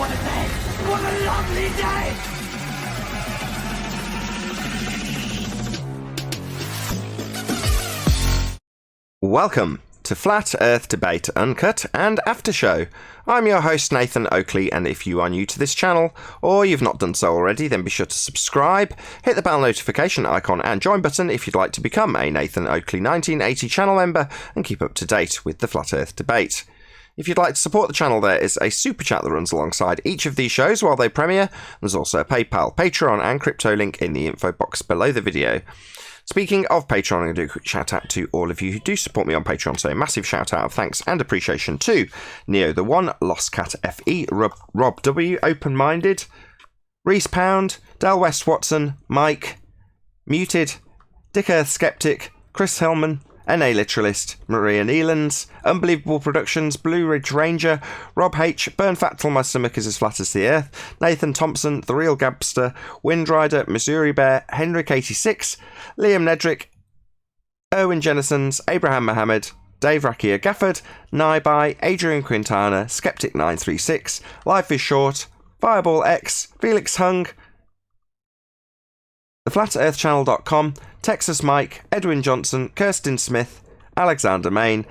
What a day! What a lovely day! Welcome to Flat Earth Debate Uncut and After Show. I'm your host Nathan Oakley, and if you are new to this channel, or you've not done so already, then be sure to subscribe, hit the bell notification icon and join button if you'd like to become a Nathan Oakley 1980 channel member and keep up to date with the Flat Earth Debate. If you'd like to support the channel, there is a super chat that runs alongside each of these shows while they premiere. There's also a PayPal, Patreon and crypto link in the info box below the video. Speaking of Patreon, I'm going to do a quick shout out to all of you who do support me on Patreon. So a massive shout out of thanks and appreciation to Neo the One, Lost Cat FE, Rob W, Open Minded, Reese Pound, Del West Watson, Mike, Muted, Dick Earth Skeptic, Chris Hillman, NA Literalist, Maria Neelands, Unbelievable Productions, Blue Ridge Ranger, Rob H, Burn Fat Till My Stomach Is As Flat As the Earth, Nathan Thompson, The Real Gabster, Windrider, Missouri Bear, Henrik86, Liam Nedrick, Erwin Jennisons, Abraham Mohammed, Dave Rakia Gafford, Naibai, Adrian Quintana, Skeptic936, Life is Short, Fireball X, Felix Hung, theflatearthchannel.com, Texas Mike, Edwin Johnson, Kirsten Smith, Alexander Main,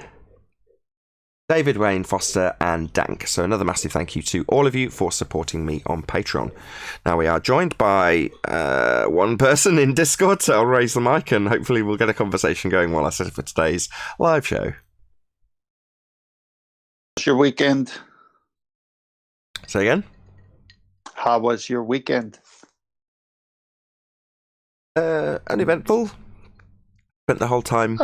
David Wayne Foster and Dank. So another massive thank you to all of you for supporting me on Patreon. Now we are joined by one person in Discord, so I'll raise the mic and hopefully we'll get a conversation going while I set it for today's live show. How's your weekend? Say again? How was your weekend? Uneventful. Spent the whole time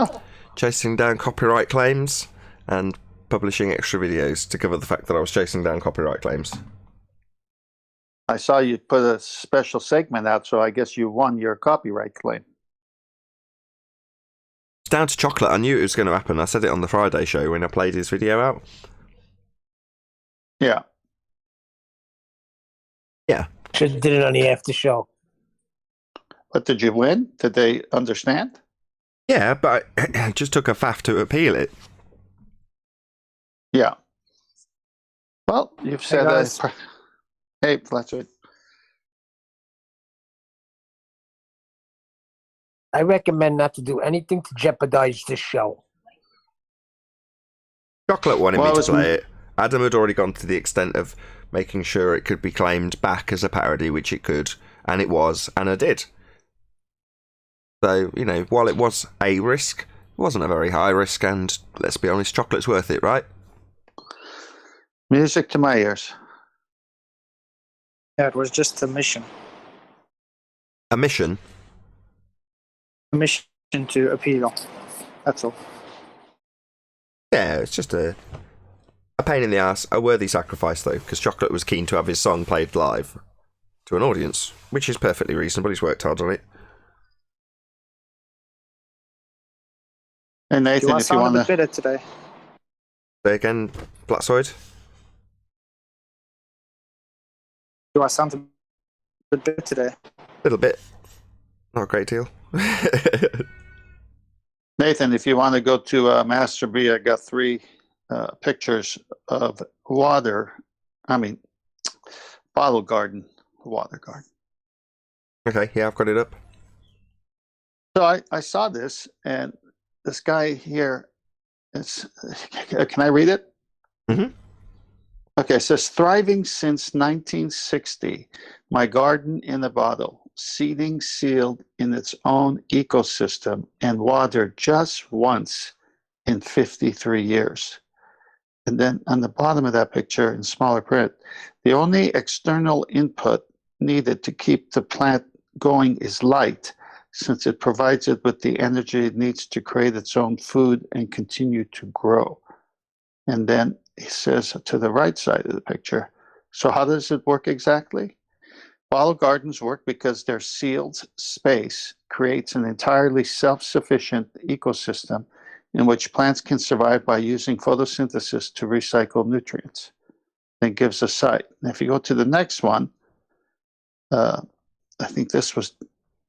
chasing down copyright claims and publishing extra videos to cover the fact that I was chasing down copyright claims. I saw you put a special segment out, so I guess you won your copyright claim. It's down to chocolate. I knew it was going to happen. I said it on the Friday show when I played his video out. Yeah. Yeah. Should have did it on the after show. But did you win? Did they understand? Yeah, but it just took a faff to appeal it. Yeah. Well, you've said that. Hey, Fletcher. I recommend not to do anything to jeopardize this show. Chocolate wanted me to play it. Adam had already gone to the extent of making sure it could be claimed back as a parody, which it could, and it was, and I did. So, you know, while it was a risk, it wasn't a very high risk, and let's be honest, chocolate's worth it, right? Music to my ears. Yeah, it was just a mission. A mission? A mission to appeal. That's all. Yeah, it's just a pain in the ass, a worthy sacrifice, though, because Chocolate was keen to have his song played live to an audience, which is perfectly reasonable. He's worked hard on it. And Nathan, I if you want sound a to... bit bitter today. Say again, Blacksoid? Do I sound a bit bitter today? A little bit. Not a great deal. Nathan, if you want to go to Master B, I got 3 pictures of water. I mean, bottle garden, water garden. Okay, yeah, I've got it up. So I saw this, and this guy here, can I read it? Mm-hmm. Okay, it says, thriving since 1960, my garden in a bottle, seeding sealed in its own ecosystem and watered just once in 53 years. And then on the bottom of that picture in smaller print, the only external input needed to keep the plant going is light, since it provides it with the energy it needs to create its own food and continue to grow. And then he says to the right side of the picture, so how does it work exactly? Bottle gardens work because their sealed space creates an entirely self-sufficient ecosystem in which plants can survive by using photosynthesis to recycle nutrients. Then gives a site. And if you go to the next one, I think this was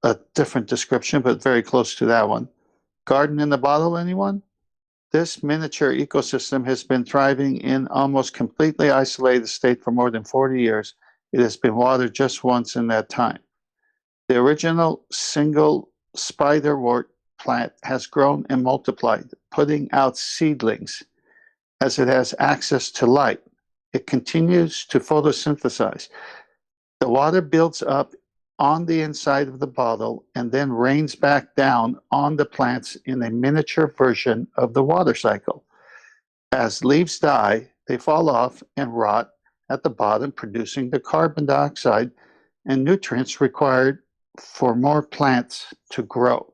a different description, but very close to that one. Garden in the bottle, anyone? This miniature ecosystem has been thriving in almost completely isolated state for more than 40 years. It has been watered just once in that time. The original single spiderwort plant has grown and multiplied, putting out seedlings as it has access to light. It continues to photosynthesize. The water builds up on the inside of the bottle and then rains back down on the plants in a miniature version of the water cycle. As leaves die, they fall off and rot at the bottom, producing the carbon dioxide and nutrients required for more plants to grow.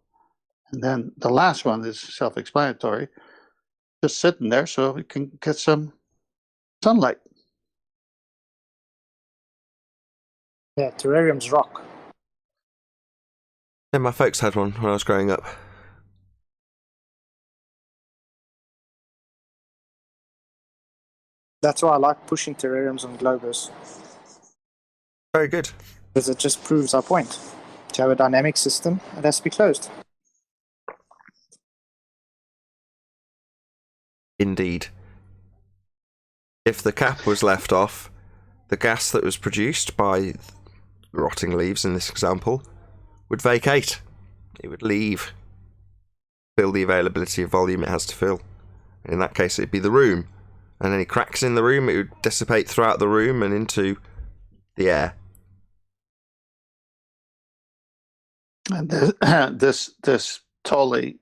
And then the last one is self-explanatory, just sitting there so we can get some sunlight. Yeah, terrariums rock. Yeah, my folks had one when I was growing up. That's why I like pushing terrariums on Globus, Very good. because it just proves our point. To have a dynamic system, it has to be closed. Indeed. If the cap was left off, the gas that was produced by rotting leaves in this example would vacate. It would leave. Fill the availability of volume it has to fill. In that case, it'd be the room. And any cracks in the room, it would dissipate throughout the room and into the air. And this totally,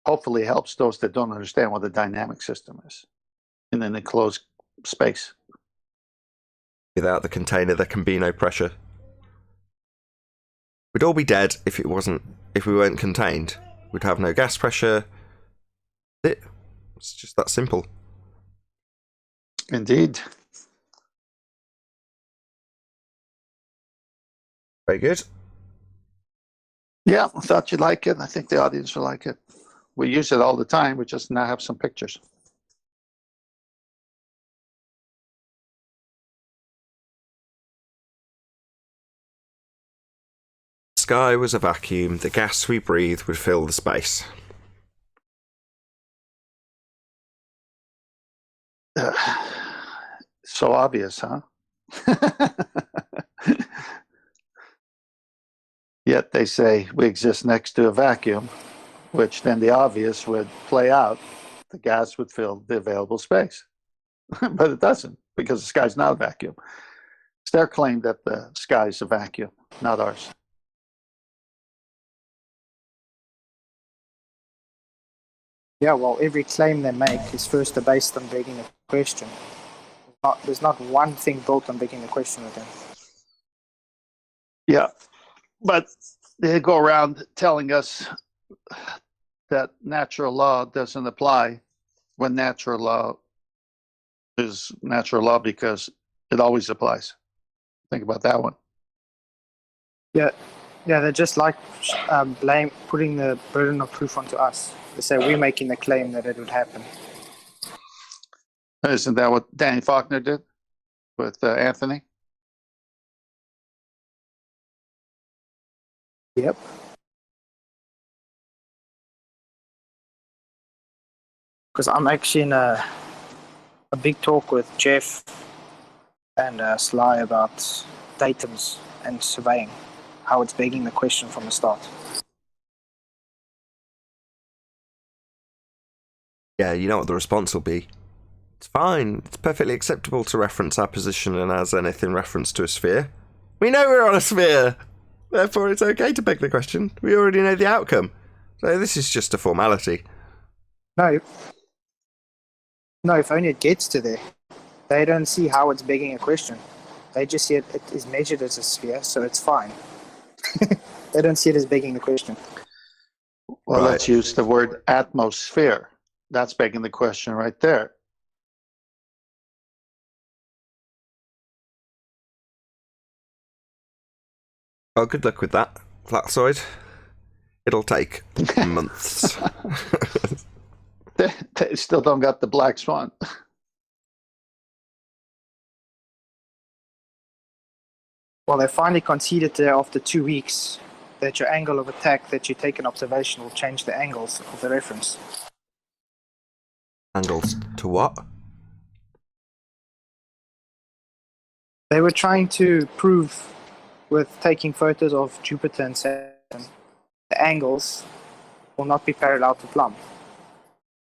hopefully helps those that don't understand what a dynamic system is in an enclosed space. Without the container, there can be no pressure. We'd all be dead if we weren't contained. We'd have no gas pressure. It's just that simple. Indeed. Very good. Yeah, I thought you'd like it. I think the audience will like it. We use it all the time. We just now have some pictures. The sky was a vacuum. The gas we breathe would fill the space. So obvious, huh? Yet they say we exist next to a vacuum, which then the obvious would play out. The gas would fill the available space. But it doesn't, because the sky's not a vacuum. It's their claim that the sky's a vacuum, not ours. Yeah, well, every claim they make is first based on begging a question. There's not one thing built on begging the question with them. Yeah, but they go around telling us that natural law doesn't apply when natural law is natural law because it always applies. Think about that one. Yeah, they're just like putting the burden of proof onto us. They say we're making the claim that it would happen. Isn't that what Danny Faulkner did with Anthony? Yep. Because I'm actually in a big talk with Jeff and Sly about datums and surveying, how it's begging the question from the start. Yeah, you know what the response will be. It's fine. It's perfectly acceptable to reference our position and as anything reference to a sphere. We know we're on a sphere! Therefore, it's okay to beg the question. We already know the outcome. So this is just a formality. No, if only it gets to there. They don't see how it's begging a question. They just see it is measured as a sphere, so it's fine. They don't see it as begging the question. Well, Right. let's use the word atmosphere. That's begging the question right there. Well, good luck with that, Flatsoid. It'll take months. They still don't got the black swan. Well, they finally conceded there after 2 weeks that your angle of attack that you take an observation will change the angles of the reference. Angles to what? They were trying to prove with taking photos of Jupiter and Saturn, the angles will not be parallel to plumb.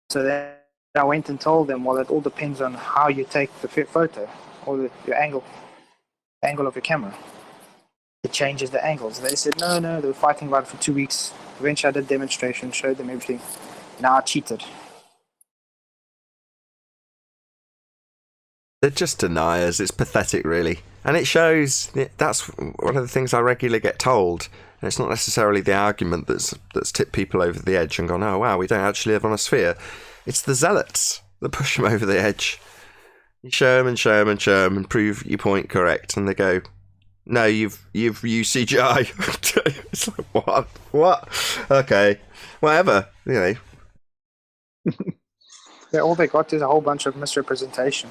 So then I went and told them, well, it all depends on how you take the photo or your angle of your camera. It changes the angles. They said, no, they were fighting about it for 2 weeks. Eventually I did a demonstration, showed them everything. Now I cheated. They're just deniers. It's pathetic, really. And it shows, that's one of the things I regularly get told. And it's not necessarily the argument that's tipped people over the edge and gone, oh, wow, we don't actually live on a sphere. It's the zealots that push them over the edge. You show them and show them and show them and prove your point correct. And they go, no, you've used CGI. It's like, what? Okay, whatever, you know. Yeah, all they got is a whole bunch of misrepresentation.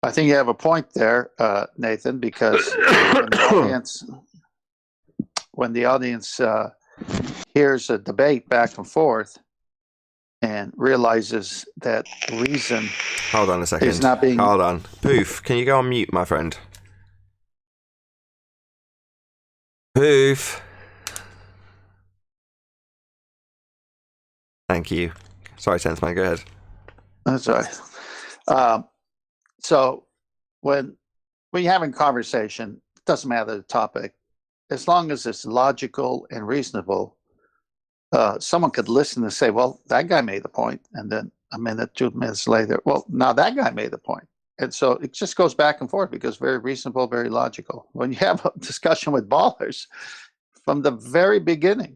I think you have a point there, Nathan, because when the audience hears a debate back and forth and realizes that reason Hold on a second. is not being... Hold on. Poof, can you go on mute, my friend? Poof. Thank you. Sorry, 10th man, go ahead. That's all right. So when you're having a conversation, it doesn't matter the topic, as long as it's logical and reasonable, someone could listen and say, well, that guy made the point. And then a minute, 2 minutes later, well, now that guy made the point. And so it just goes back and forth because very reasonable, very logical. When you have a discussion with ballers, from the very beginning,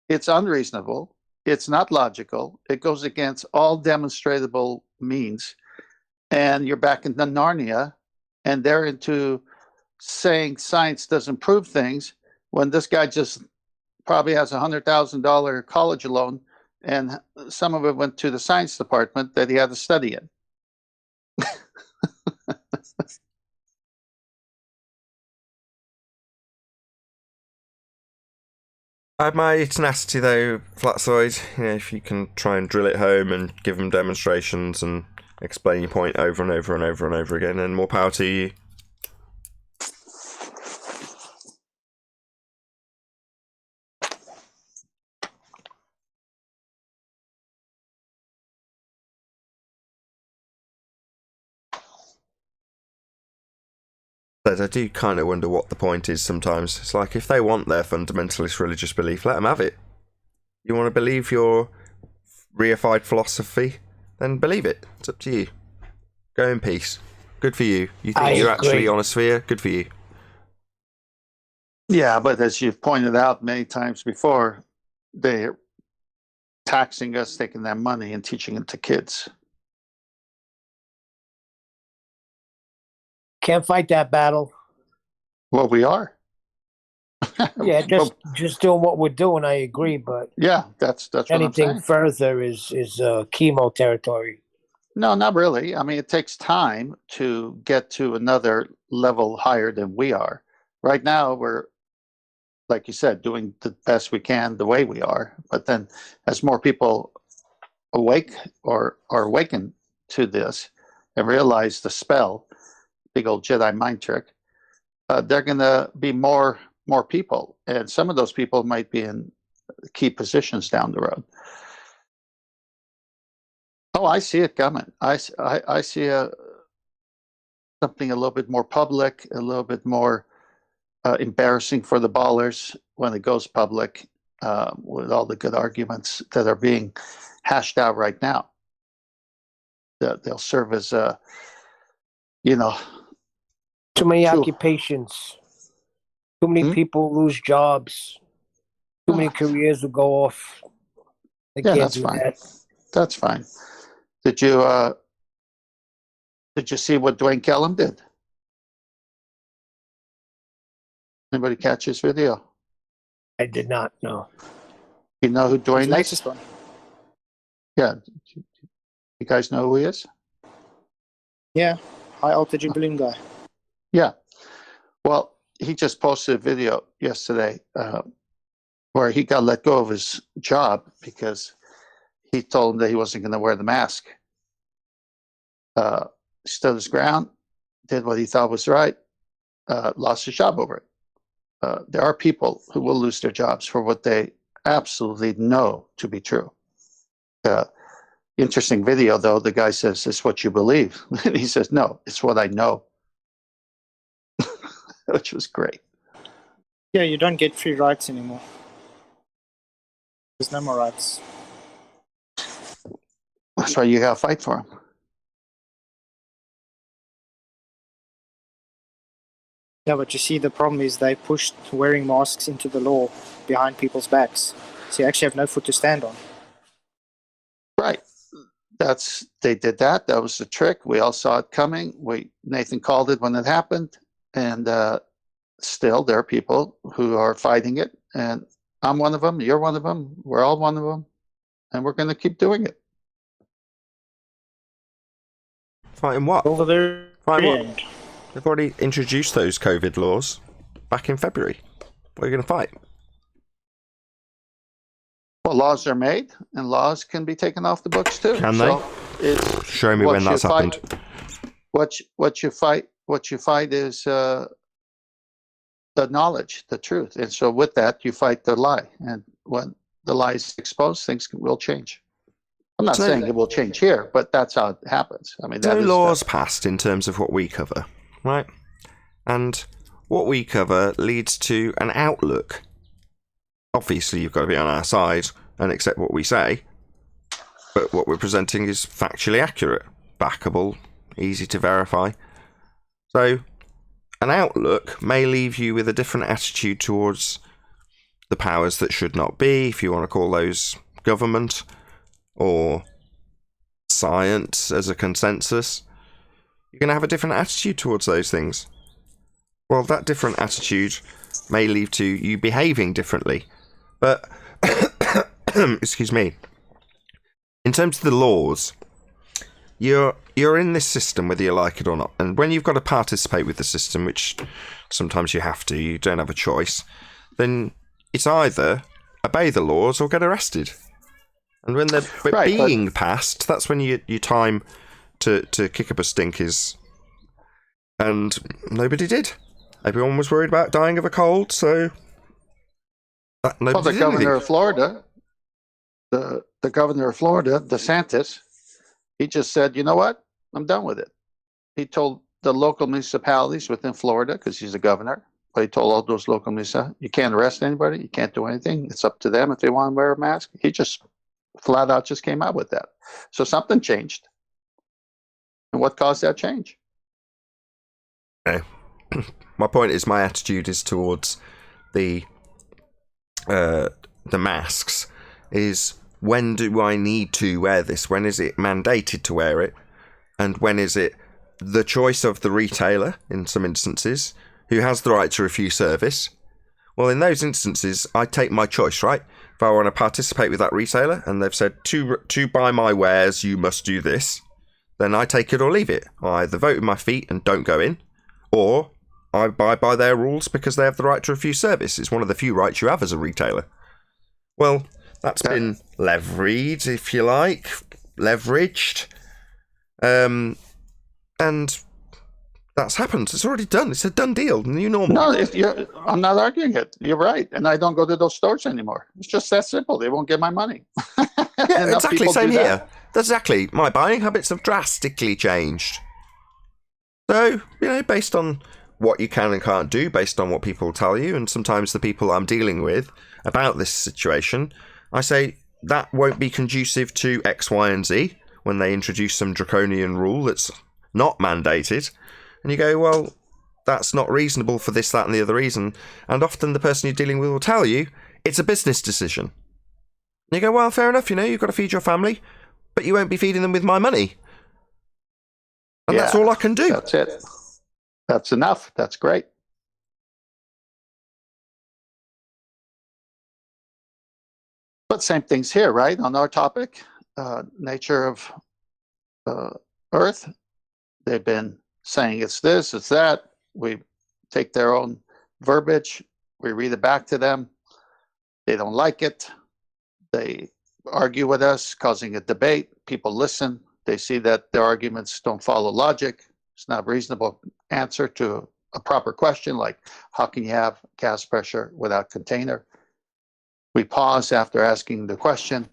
it's unreasonable. It's not logical. It goes against all demonstratable means. And you're back into Narnia, and they're into saying science doesn't prove things when this guy just probably has $100,000 college loan, and some of it went to the science department that he had to study in. I admire tenacity, though, Flatsoid. You know, if you can try and drill it home and give them demonstrations and explain your point over and over and over and over again, and more power to you. But I do kind of wonder what the point is sometimes. It's like, if they want their fundamentalist religious belief, let them have it. You want to believe your reified philosophy, then believe it. It's up to you. Go in peace. Good for you. You think you're actually on a sphere? Good for you. Yeah, but as you've pointed out many times before, they're taxing us, taking their money and teaching it to kids. Can't fight that battle. Well, we are. Yeah, just doing what we're doing. I agree, but yeah, that's what anything I'm saying. further is chemo territory. No, not really. I mean, it takes time to get to another level higher than we are. Right now, we're, like you said, doing the best we can the way we are. But then as more people awake or are awakened to this and realize the spell, big old Jedi mind trick, they're going to be more people. And some of those people might be in key positions down the road. Oh, I see it coming. I see something a little bit more public, a little bit more embarrassing for the ballers when it goes public, with all the good arguments that are being hashed out right now. They'll serve as too many occupations, too many people lose jobs, too many careers will go off. Yeah, that's fine. That's fine. Did you see what Dwayne Kellum did? Anybody catch his video? I did not know. You know who Dwayne is? Latest one. Yeah. You guys know who he is? Yeah, high altitude balloon guy. Yeah. Well, he just posted a video yesterday where he got let go of his job because he told him that he wasn't going to wear the mask. Stood his ground, did what he thought was right, lost his job over it. There are people who will lose their jobs for what they absolutely know to be true. Interesting video, though. The guy says, "It's what you believe." And he says, "No, it's what I know," which was great. Yeah, you don't get free rights anymore. There's no more rights. That's why you got to fight for them. Yeah, but you see, the problem is they pushed wearing masks into the law behind people's backs. So you actually have no foot to stand on. Right. They did that. That was the trick. We all saw it coming. Nathan called it when it happened, and still there are people who are fighting it. And I'm one of them. You're one of them. We're all one of them, and we're going to keep doing it. Fighting what? Till the very end. They've already introduced those COVID laws back in February. What are you going to fight? Well, laws are made, and laws can be taken off the books too. Can they? Show me when that's happened. What you fight is the knowledge, the truth, and so with that you fight the lie. And when the lie is exposed, things will change. I'm not saying it will change here, but that's how it happens. I mean, no laws passed in terms of what we cover, right? And what we cover leads to an outlook. Obviously, you've got to be on our side and accept what we say, but what we're presenting is factually accurate, backable, easy to verify. So, an outlook may leave you with a different attitude towards the powers that should not be, if you want to call those government, or science as a consensus. You're going to have a different attitude towards those things. Well, that different attitude may lead to you behaving differently. But, excuse me, in terms of the laws, you're in this system whether you like it or not. And when you've got to participate with the system, which sometimes you have to, you don't have a choice, then it's either obey the laws or get arrested. And when they're being passed, that's when your time to kick up a stink is. And nobody did. Everyone was worried about dying of a cold, so. Well, the governor of Florida, the governor of Florida, DeSantis, he just said, "You know what? I'm done with it." He told the local municipalities within Florida, because he's the governor, but he told all those local municipalities, "You can't arrest anybody. You can't do anything. It's up to them if they want to wear a mask." He just flat out just came out with that. So something changed. And what caused that change? Okay. My point is, my attitude is towards the masks is, when do I need to wear this? When is it mandated to wear it? And when is it the choice of the retailer, in some instances, who has the right to refuse service? Well, in those instances, I take my choice, right? If I want to participate with that retailer and they've said, to buy my wares, you must do this, then I take it or leave it. I either vote with my feet and don't go in, or I abide by their rules because they have the right to refuse service. It's one of the few rights you have as a retailer. Well, that's been leveraged, if you like, leveraged, and that's happened. It's already done. It's a done deal. New normal. No, I'm not arguing it. You're right, and I don't go to those stores anymore. It's just that simple. They won't get my money. Yeah, exactly. Same here. That's exactly. My buying habits have drastically changed. So, based on what you can and can't do, based on what people tell you, and sometimes the people I'm dealing with about this situation, I say that won't be conducive to X, Y, and Z when they introduce some draconian rule that's not mandated. And you go, well, that's not reasonable for this, that, and the other reason. And often the person you're dealing with will tell you it's a business decision. And you go, well, fair enough, you've got to feed your family, but you won't be feeding them with my money. And that's all I can do. That's it. That's enough. That's great. But same things here, right? On our topic, nature of Earth, they've been saying it's this, it's that. We take their own verbiage, we read it back to them, They don't like it. They argue with us, causing a debate. People listen. They see that their arguments don't follow logic. It's not a reasonable answer to a proper question, like how can you have gas pressure without container? We pause after asking the question,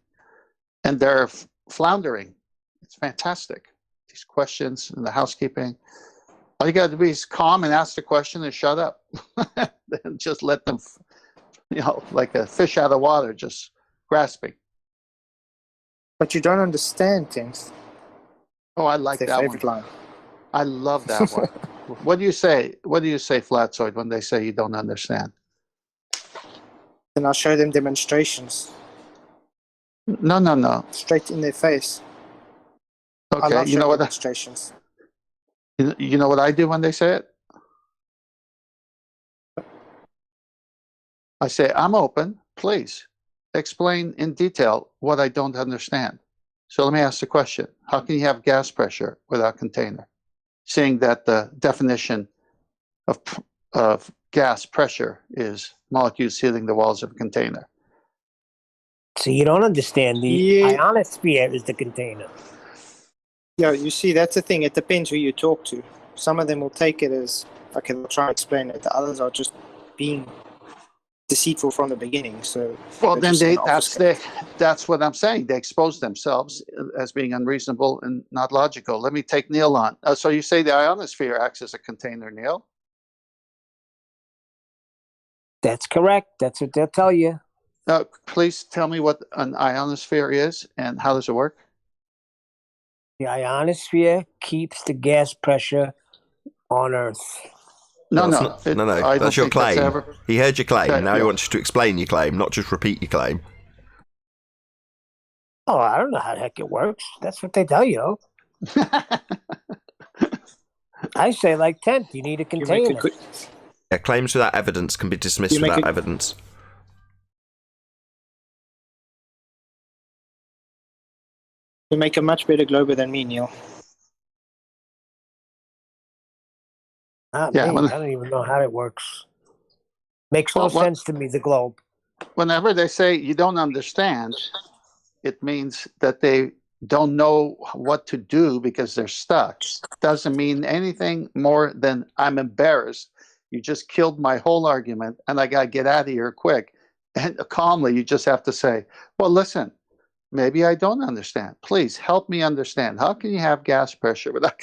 and they're floundering. It's fantastic. These questions and the housekeeping. All you got to be is calm and ask the question and shut up. And just let them, like a fish out of water, just grasping. But you don't understand things. Oh, I like Their that favorite one. line. I love that one. What do you say? What do you say, Flatzoid, when they say you don't understand? Then I'll show them demonstrations No. straight in their face. I Okay, love you know showing what? demonstrations. You know what I do when they say it? I say, I'm open. Please explain in detail what I don't understand. So let me ask the question. How can you have gas pressure without container? Seeing that the definition of gas pressure is molecules hitting the walls of a container. So you don't understand. The Yeah. ionosphere is the container. Yeah, you see, that's the thing. It depends who you talk to. Some of them will take it as, okay, they'll try and explain it. The others are just being deceitful from the beginning. So Well, they're then just gonna obfuscate. that's what I'm saying. They expose themselves as being unreasonable and not logical. Let me take Neil on. So you say the ionosphere acts as a container, Neil? That's correct. That's what they'll tell you. Please tell me what an ionosphere is and how does it work? The ionosphere keeps the gas pressure on Earth. No. That's your claim. He heard your claim. Okay, Now he yeah. wants you to explain your claim, not just repeat your claim. Oh, I don't know how the heck it works. That's what they tell you. I say like 10th, you need a You make container. a good, Yeah, claims without evidence can be dismissed You make without it- evidence. you make a much better glober than me, Neil. Not Yeah, me. when- I don't even know how it works. Makes no Well, what- sense to me, the globe. Whenever they say you don't understand, it means that they don't know what to do because they're stuck. Doesn't mean anything more than I'm embarrassed. You just killed my whole argument and I got to get out of here quick. And calmly, you just have to say, well, listen, maybe I don't understand. Please help me understand. How can you have gas pressure without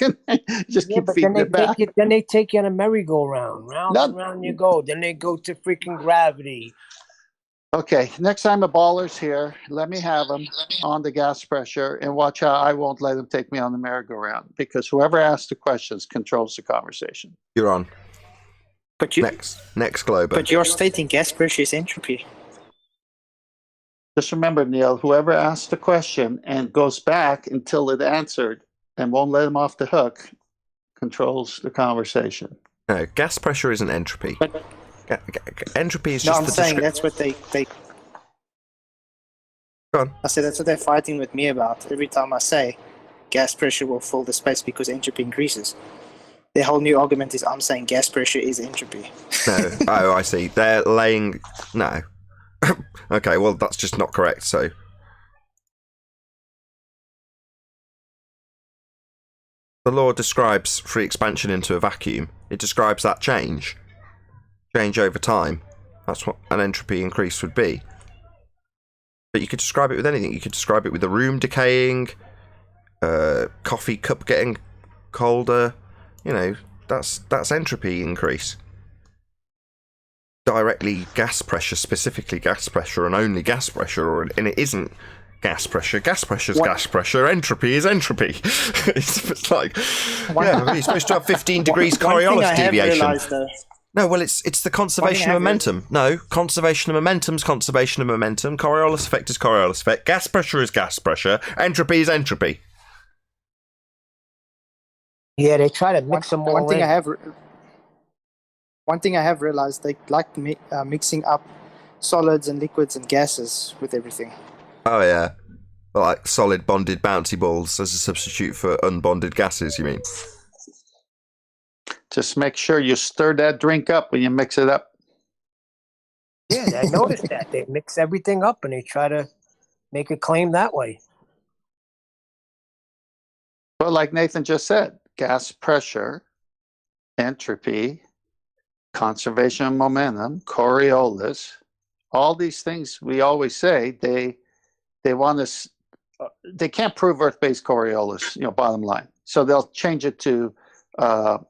just Yeah, keep but feeding then it back? they take you on a merry-go-round. Round No. and round you go. Then they go to freaking gravity. Okay, next time a baller's here, let me have him on the gas pressure and watch how I won't let him take me on the merry-go-round because whoever asks the questions controls the conversation. You're on. But you, Next Glober. but you're stating gas pressure is entropy. Just remember, Neil, whoever asks the question and goes back until it answered and won't let him off the hook controls the conversation. No, gas pressure isn't entropy. But Entropy is no, just I'm the saying description. that's what they. Go on. I said that's what they're fighting with me about. Every time I say gas pressure will fill the space because entropy increases. Their whole new argument is I'm saying gas pressure is entropy. No. Oh, I see. They're laying... No. Okay, well, that's just not correct, so... The law describes free expansion into a vacuum. It describes that change. Change over time. That's what an entropy increase would be. But you could describe it with anything. You could describe it with the room decaying, coffee cup getting colder. You know, that's entropy increase. Directly gas pressure, specifically gas pressure and only gas pressure, and it isn't gas pressure. Gas pressure is gas pressure. Entropy is entropy. it's like, yeah, you're supposed to have 15 degrees One thing I Coriolis have deviation. realized, though, No, well, it's the conservation of momentum. No, conservation of momentum's conservation of momentum. Coriolis effect is Coriolis effect. Gas pressure is gas pressure. Entropy is entropy. Yeah, they try to mix them all one thing in. One thing I have realized, they like mixing up solids and liquids and gases with everything. Oh, yeah. Like solid bonded bouncy balls as a substitute for unbonded gases, you mean? Just make sure you stir that drink up when you mix it up. Yeah, I noticed that. They mix everything up and they try to make a claim that way. Well, like Nathan just said, gas pressure, entropy, conservation of momentum, Coriolis, all these things we always say they want us. They can't prove Earth-based Coriolis. Bottom line. So they'll change it to what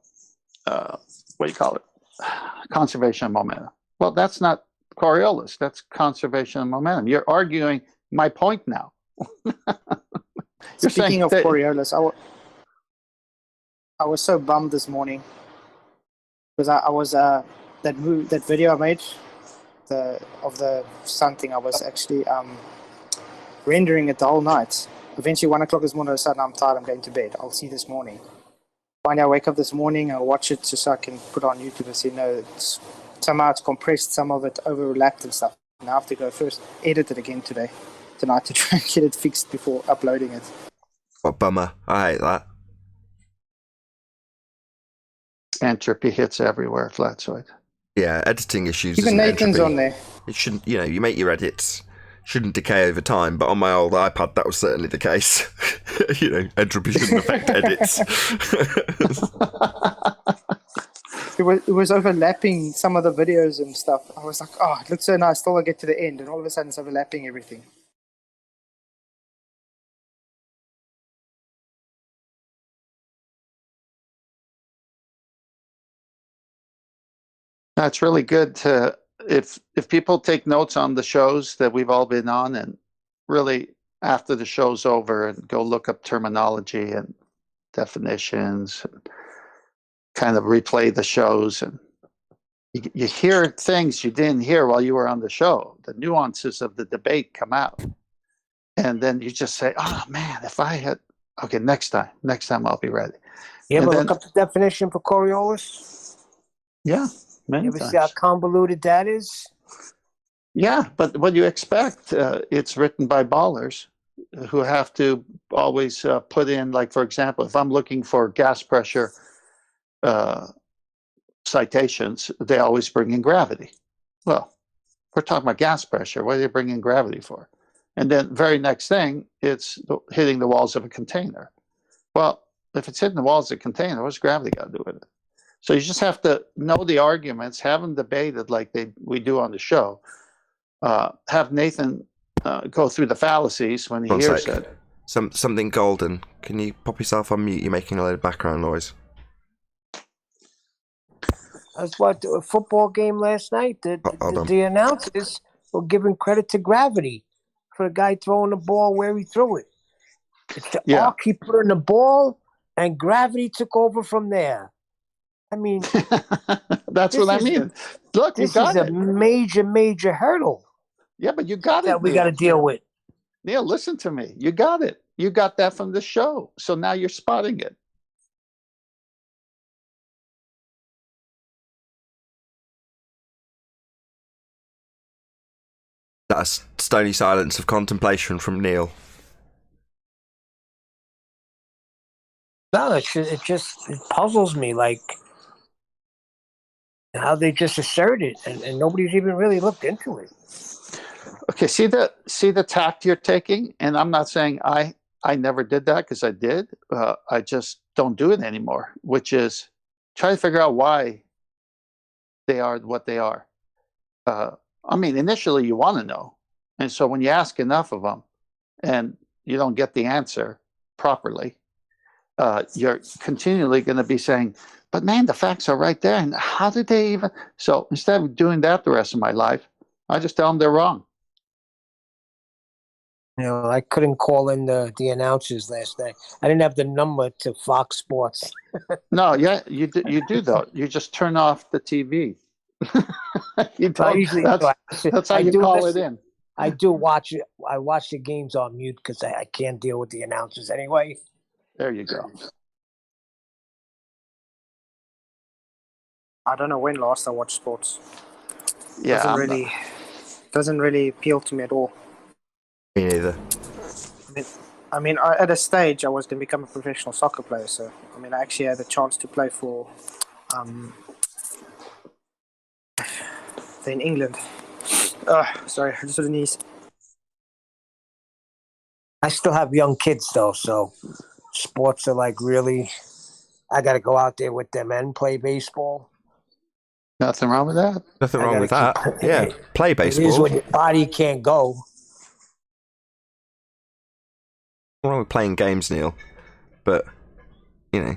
do you call it? Conservation of momentum. Well, that's not Coriolis. That's conservation of momentum. You're arguing my point now. Speaking of Coriolis, I was so bummed this morning because I was that video I made of the sun thing. I was actually rendering it the whole night. Eventually, 1 o'clock this morning, all of a sudden I'm tired. I'm going to bed. I'll see this morning. Finally, I wake up this morning. I watch it just so I can put it on YouTube and see. No, somehow it's compressed. Some of it overlapped and stuff. And I have to go first edit it again tonight to try and get it fixed before uploading it. What a bummer. I hate that. Entropy hits everywhere, Flatsoid. Yeah, editing issues. Even Nathan's on there. It shouldn't, you make your edits, shouldn't decay over time, but on my old iPad, that was certainly the case. Entropy shouldn't affect edits. It was overlapping some of the videos and stuff. I was like, oh, it looks so nice till I get to the end, and all of a sudden it's overlapping everything. That's really good to if people take notes on the shows that we've all been on, and really after the show's over and go look up terminology and definitions and kind of replay the shows, and you hear things you didn't hear while you were on the show. The nuances of the debate come out, and then you just say, oh man, if I had next time I'll be ready. You ever look up the definition for Coriolis? Yeah. You ever see how convoluted that is? Yeah, but what do you expect? It's written by ballers who have to always put in, like, for example, if I'm looking for gas pressure citations, they always bring in gravity. Well, we're talking about gas pressure. What are they bringing gravity for? And then very next thing, it's hitting the walls of a container. Well, if it's hitting the walls of a container, what's gravity got to do with it? So you just have to know the arguments, have them debated like we do on the show. Have Nathan go through the fallacies when he hears it. Something golden. Can you pop yourself on mute? You're making a load of background noise. I was watching a football game last night. The announcers were giving credit to gravity for the guy throwing the ball where he threw it. It's the arc he put in the ball, and gravity took over from there. I mean, that's what I mean. Look, you got it. This is a major, major hurdle. Yeah, but you got it. That we got to deal with. Neil, listen to me. You got it. You got that from the show. So now you're spotting it. That's stony silence of contemplation from Neil. No, it puzzles me, like how they just assert it, and nobody's even really looked into it. Okay, see the tact you're taking, and I'm not saying I never did that, because I did. I just don't do it anymore, which is try to figure out why they are what they are. I mean, initially you want to know, and so when you ask enough of them and you don't get the answer properly, you're continually going to be saying, but man, the facts are right there, and how did they even? So instead of doing that the rest of my life, I just tell them they're wrong. I couldn't call in the announcers last night. I didn't have the number to Fox Sports. No, yeah, you do though. You just turn off the TV. That's how you call it in. I do watch it. I watch the games on mute because I can't deal with the announcers anyway. There you go. I don't know when last I watched sports. Yeah, doesn't really appeal to me at all. Me neither. I mean, at a stage, I was going to become a professional soccer player. So, I mean, I actually had the chance to play for in England. Sorry, I just sneezed. I still have young kids though, so sports are like really. I got to go out there with them and play baseball. Nothing wrong with that. Nothing wrong with that. Yeah, play baseball. It is when your body can't go. Nothing wrong with playing games, Neil. But, you know,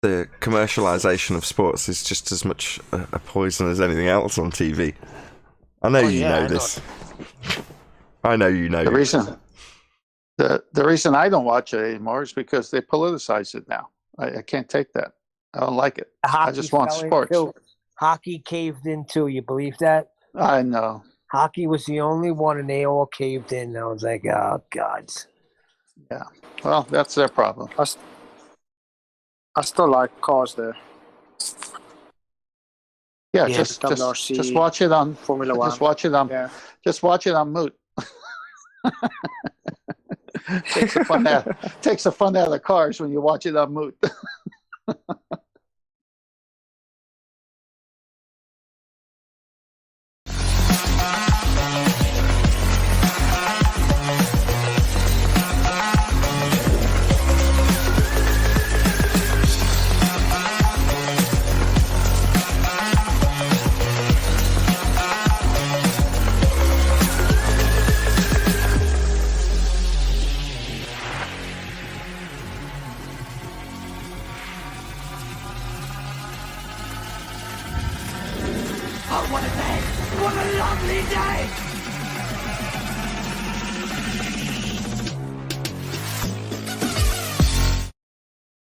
the commercialisation of sports is just as much a poison as anything else on TV. I know you know this. I know you know. The reason I don't watch it anymore is because they politicize it now. I can't take that. I don't like it. I just want sports. Hockey caved in too. You believe that? I know. Hockey was the only one, and they all caved in. I was like, oh, God. Yeah. Well, that's their problem. I still like cars, though. Yeah, just watch it on Formula One. Just watch it on Moot. Takes the fun out of cars when you watch it on Moot. What a day! What a lovely day!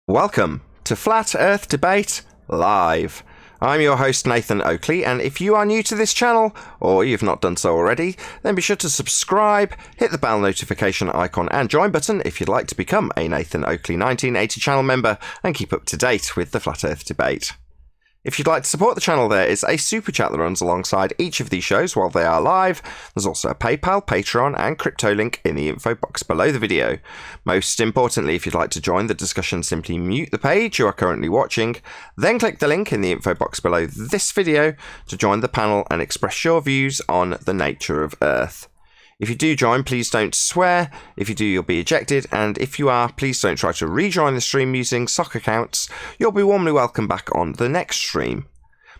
Welcome to Flat Earth Debate Live. I'm your host Nathan Oakley, and if you are new to this channel, or you've not done so already, then be sure to subscribe, hit the bell notification icon and join button if you'd like to become a Nathan Oakley 1980 channel member and keep up to date with the Flat Earth Debate. If you'd like to support the channel, there is a super chat that runs alongside each of these shows while they are live. There's also a PayPal, Patreon and crypto link in the info box below the video. Most importantly, if you'd like to join the discussion, simply mute the page you are currently watching, then click the link in the info box below this video to join the panel and express your views on the nature of Earth. If you do join, please don't swear. If you do, you'll be ejected. And if you are, please don't try to rejoin the stream using sock accounts. You'll be warmly welcome back on the next stream.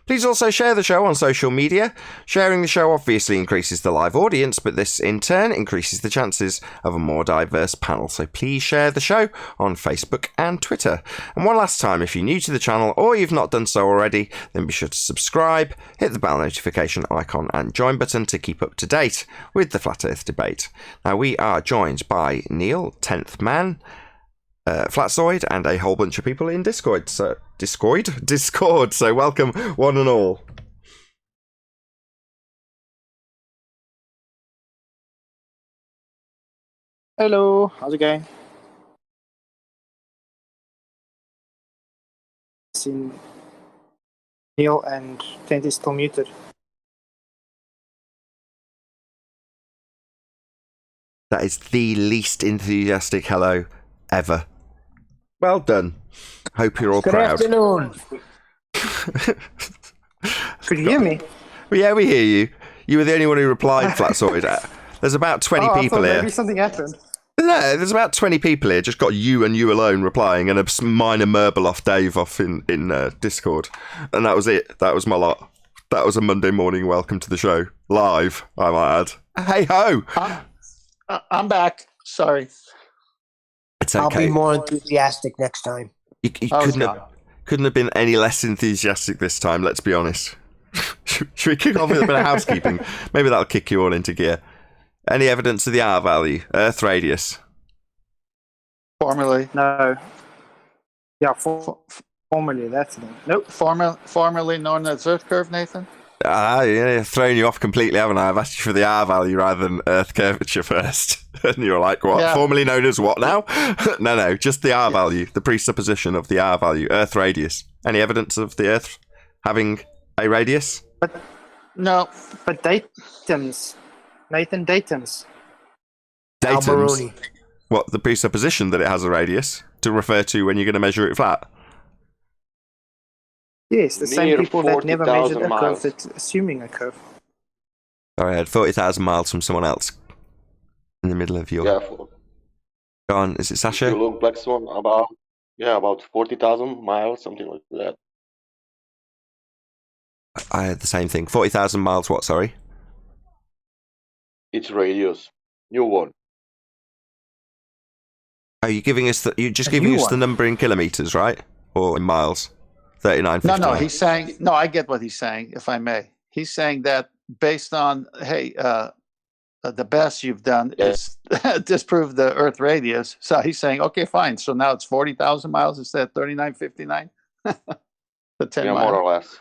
Please also share the show on social media. Sharing the show obviously increases the live audience, but this in turn increases the chances of a more diverse panel. So please share the show on Facebook and Twitter. And one last time, if you're new to the channel or you've not done so already, then be sure to subscribe, hit the bell notification icon and join button to keep up to date with the Flat Earth Debate. Now we are joined by Neil, 10th Man, Flatzoid, and a whole bunch of people in Discord. So welcome one and all. Hello, how's it going? Seen Neil and Tent is still muted. That is the least enthusiastic hello ever. Well done. Hope you're all proud. Good afternoon. Could you hear me? Well, yeah, we hear you. You were the only one who replied, Flatzoid. There's about 20 people here. Maybe something happened. No, there's about 20 people here. Just got you and you alone replying, and a minor Merble off Dave off in Discord. And that was it. That was my lot. That was a Monday morning welcome to the show. Live, I might add. Hey ho! I'm back. Sorry. It's okay. I'll be more enthusiastic next time. You couldn't have been any less enthusiastic this time, let's be honest. Should we kick off with a bit of housekeeping? Maybe that'll kick you all into gear. Any evidence of the R value? Earth radius? Formerly. No. Yeah, formerly, that's it. Nope. Formerly known as Earth curve, Nathan? Yeah, thrown you off completely, haven't I? I've asked you for the R value rather than Earth curvature first. And you're like, what? Yeah. Formerly known as what now? No, just the R value, the presupposition of the R value, Earth radius. Any evidence of the Earth having a radius? No. But datums. Nathan, datums. Datums? What, the presupposition that it has a radius to refer to when you're going to measure it flat? Yes, the same people that never measured a curve that's assuming a curve. Sorry, I had 40,000 miles from someone else in the middle of your... Yeah. Go on, is it Sasha? If you look Black Swan, about 40,000 miles, something like that. I had the same thing. 40,000 miles what, sorry? It's radius. New one. Oh, you're giving us the... You're just giving us the number in kilometres, right? Or in miles? 39.59. No, he's saying... No, I get what he's saying, if I may. He's saying that based on, hey, the best you've done is disprove the Earth radius. So he's saying, okay, fine. So now it's 40,000 miles instead of 39.59? The 10 Yeah, miles. more or less.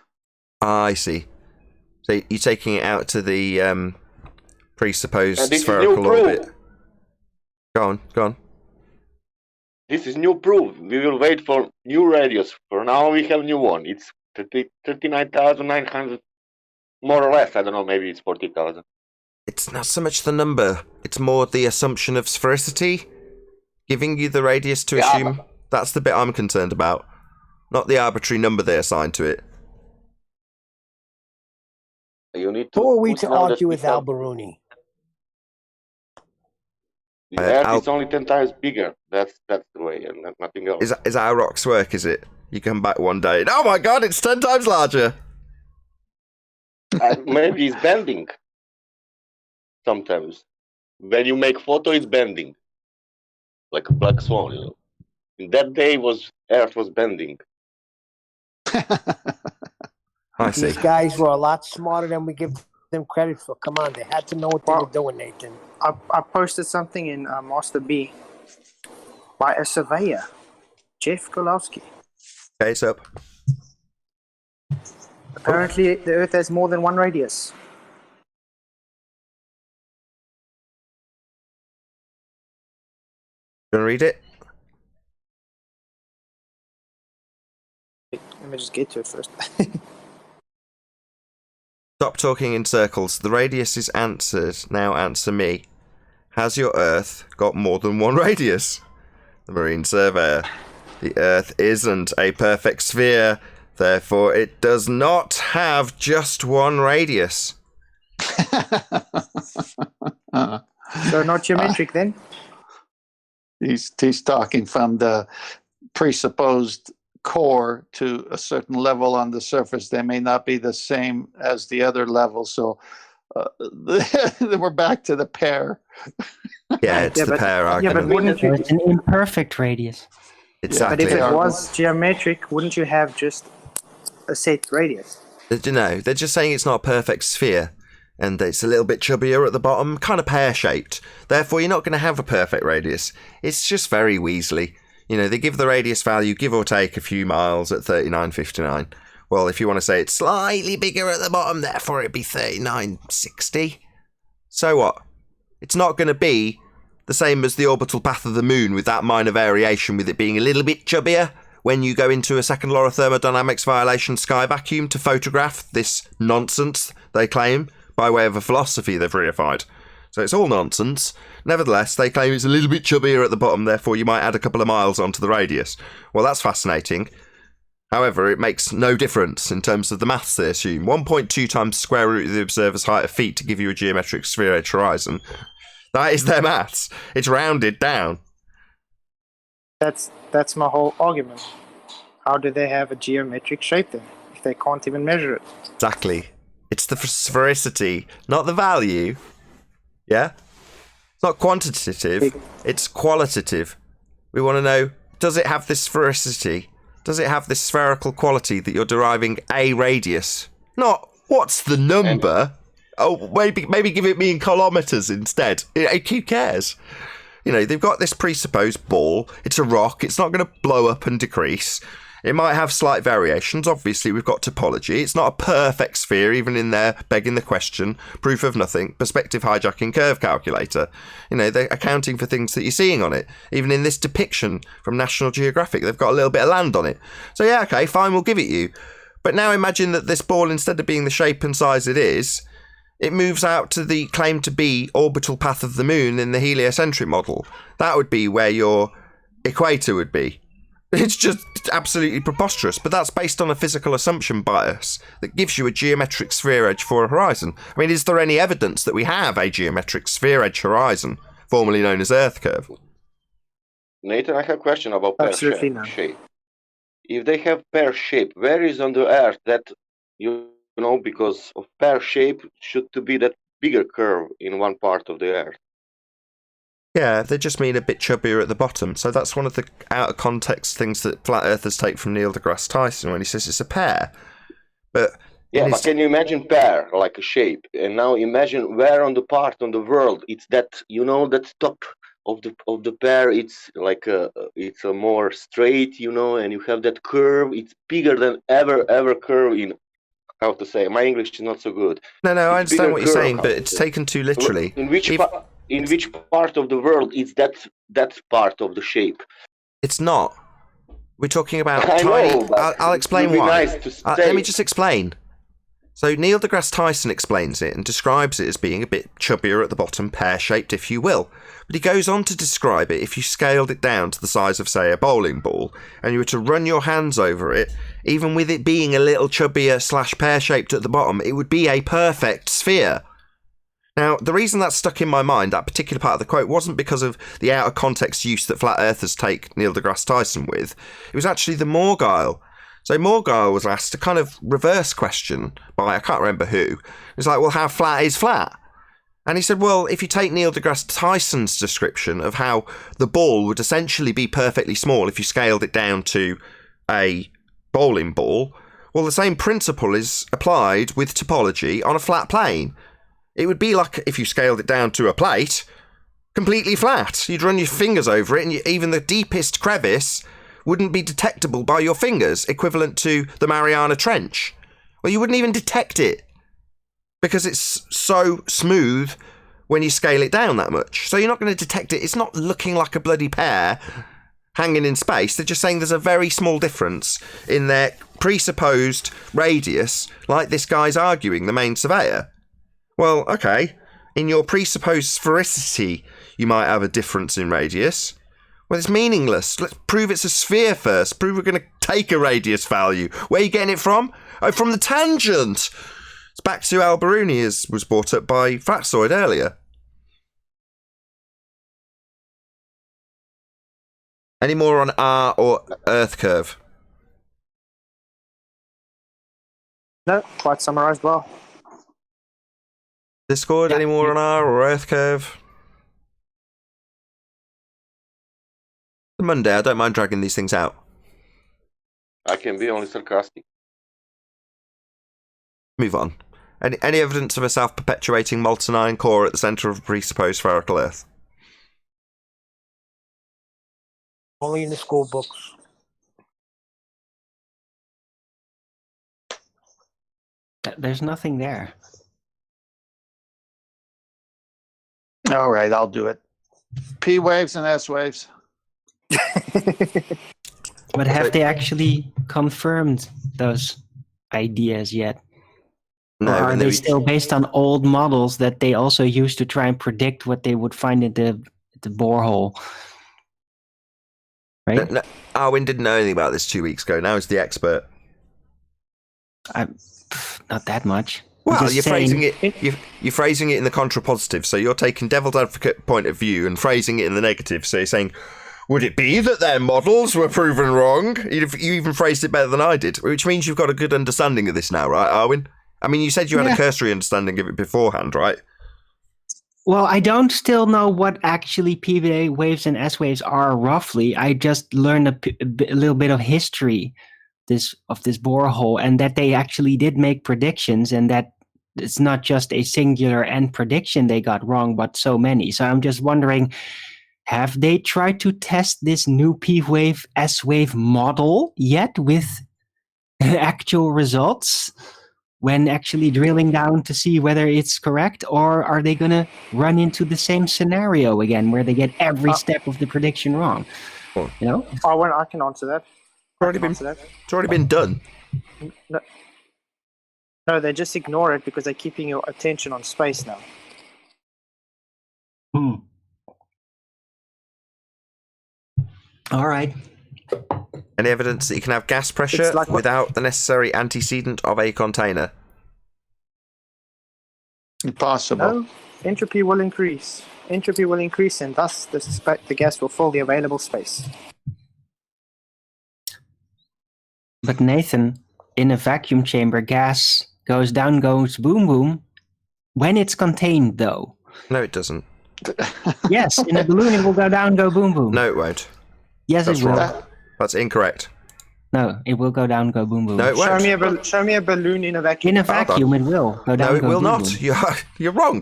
I see. So you're taking it out to the presupposed And this spherical is new proof. orbit. Go on. This is new proof. We will wait for new radius. For now, we have new one. It's 39,900, more or less. I don't know, maybe it's 40,000. It's not so much the number. It's more the assumption of sphericity. Giving you the radius to assume. That's the bit I'm concerned about. Not the arbitrary number they assign to it. You need to. Who are we to know that argue with we have- Alberoni? The Earth is only 10 times bigger. That's the way, and nothing else. Is that how rocks work, is it? You come back one day and, oh my god, it's 10 times larger! Maybe it's bending. Sometimes. When you make photo, it's bending. Like a black swan, you know. In that day, Earth was bending. I see. These guys were a lot smarter than we give them credit for. Come on, they had to know what they were doing, Nathan. I posted something in Master B by a surveyor, Jeff Golowski. Okay, it's up. Apparently, the Earth has more than one radius. You want to read it? Let me just get to it first. Stop talking in circles. The radius is answered. Now answer me. Has your Earth got more than one radius? The Marine Surveyor. The Earth isn't a perfect sphere. Therefore, it does not have just one radius. So not geometric then? He's talking from the presupposed core to a certain level on the surface. They may not be the same as the other levels. So we're back to the pair. Yeah, it's the pair argument. Yeah, but wouldn't you? It's an imperfect radius. Exactly. But if it was geometric, wouldn't you have just a set radius? No, they're just saying it's not a perfect sphere. And it's a little bit chubbier at the bottom, kind of pear-shaped. Therefore, you're not going to have a perfect radius. It's just very weaselly. You know, they give the radius value, give or take a few miles at 39.59. Well, if you want to say it's slightly bigger at the bottom, therefore it'd be 39.60. So what? It's not going to be the same as the orbital path of the moon with that minor variation with it being a little bit chubbier when you go into a second law of thermodynamics violation sky vacuum to photograph this nonsense they claim by way of a philosophy they've reified. So it's all nonsense. Nevertheless, they claim it's a little bit chubbier at the bottom, therefore you might add a couple of miles onto the radius. Well, that's fascinating. However, it makes no difference in terms of the maths they assume. 1.2 times the square root of the observer's height of feet to give you a geometric sphere-edge horizon. That is their maths. It's rounded down. That's my whole argument. How do they have a geometric shape then, if they can't even measure it? Exactly. It's the sphericity, not the value. Yeah? It's not quantitative, it's qualitative. We want to know, does it have this sphericity? Does it have this spherical quality that you're deriving a radius? Not, what's the number? Oh, maybe give it me in kilometres instead. Who cares? You know, they've got this presupposed ball. It's a rock. It's not going to blow up and decrease. It might have slight variations. Obviously, we've got topology. It's not a perfect sphere, even in there, begging the question. Proof of nothing. Perspective hijacking curve calculator. You know, they're accounting for things that you're seeing on it. Even in this depiction from National Geographic, they've got a little bit of land on it. So yeah, okay, fine, we'll give it you. But now imagine that this ball, instead of being the shape and size it is, it moves out to the claimed to be orbital path of the moon in the heliocentric model. That would be where your equator would be. It's just absolutely preposterous, but that's based on a physical assumption bias that gives you a geometric sphere edge for a horizon. I mean, is there any evidence that we have a geometric sphere edge horizon, formerly known as Earth curve? Nathan, I have a question about Absolutely pear not. shape. If they have pear shape, where is on the Earth that, because of pear shape should to be that bigger curve in one part of the Earth? Yeah, they just mean a bit chubbier at the bottom. So that's one of the out of context things that flat earthers take from Neil deGrasse Tyson when he says it's a pear. But but can you imagine pear like a shape? And now imagine where on the part on the world it's that that top of the pear. It's like it's a more straight, and you have that curve. It's bigger than ever curve in. How to say? My English is not so good. No, I It's understand what you're curve, saying, but it's taken too literally. In which part of the world is that part of the shape? It's not. We're talking about I tiny. know, but I'll explain it would be why. nice to say. Let me just explain. So Neil deGrasse Tyson explains it and describes it as being a bit chubbier at the bottom, pear-shaped, if you will. But he goes on to describe it if you scaled it down to the size of, say, a bowling ball, and you were to run your hands over it, even with it being a little chubbier / pear-shaped at the bottom, it would be a perfect sphere. Now, the reason that stuck in my mind, that particular part of the quote, wasn't because of the out-of-context use that flat earthers take Neil deGrasse Tyson with. It was actually the Morgile. So Morgile was asked a kind of reverse question by, I can't remember who. It's like, well, how flat is flat? And he said, well, if you take Neil deGrasse Tyson's description of how the ball would essentially be perfectly small if you scaled it down to a bowling ball, well, the same principle is applied with topology on a flat plane. It would be like if you scaled it down to a plate, completely flat. You'd run your fingers over it, and even the deepest crevice wouldn't be detectable by your fingers, equivalent to the Mariana Trench. Well, you wouldn't even detect it because it's so smooth when you scale it down that much. So you're not going to detect it. It's not looking like a bloody pear hanging in space. They're just saying there's a very small difference in their presupposed radius, like this guy's arguing, the main surveyor. Well, okay, in your presupposed sphericity, you might have a difference in radius. Well, it's meaningless. Let's prove it's a sphere first. Prove we're going to take a radius value. Where are you getting it from? Oh, from the tangent. It's back to Al-Biruni, as was brought up by Fatsoid earlier. Any more on R or Earth curve? No, quite summarised well. Discord, any more on R or Earth curve? Monday, I don't mind dragging these things out. I can be only sarcastic. Move on. Any evidence of a self-perpetuating molten iron core at the centre of a presupposed spherical Earth? Only in the school books. There's nothing there. All right, I'll do it. P waves and S waves. But have they actually confirmed those ideas yet? No, or are they still based on old models that they also used to try and predict what they would find in the borehole? Right? No, Arwin didn't know anything about this 2 weeks ago. Now he's the expert. Not that much. Well, you're phrasing it in the contrapositive. So you're taking devil's advocate point of view and phrasing it in the negative. So you're saying, would it be that their models were proven wrong? You even phrased it better than I did, which means you've got a good understanding of this now, right, Arwin? I mean, you said you had a cursory understanding of it beforehand, right? Well, I don't still know what actually P waves and S waves are roughly. I just learned a little bit of history of this borehole, and that they actually did make predictions, and that it's not just a singular end prediction they got wrong, but so many. So I'm just wondering, have they tried to test this new P wave S wave model yet with actual results? When actually drilling down to see whether it's correct, or are they going to run into the same scenario again where they get every step of the prediction wrong? You know? I can answer that. It's already been done. No, they just ignore it because they're keeping your attention on space now. All right. Any evidence that you can have gas pressure like without the necessary antecedent of a container? Impossible. No, entropy will increase. Entropy will increase, and thus the gas will fill the available space. But Nathan, in a vacuum chamber, gas goes down, goes boom boom. When it's contained, though. No, it doesn't. Yes, in a balloon it will go down, go boom boom. No, it won't. Yes, That's it will. wrong. That's incorrect. No, it will go down, go boom boom. No, it won't. Show me a balloon in a vacuum. In a vacuum, it will go down. No, it go will boom, not. boom. You're wrong.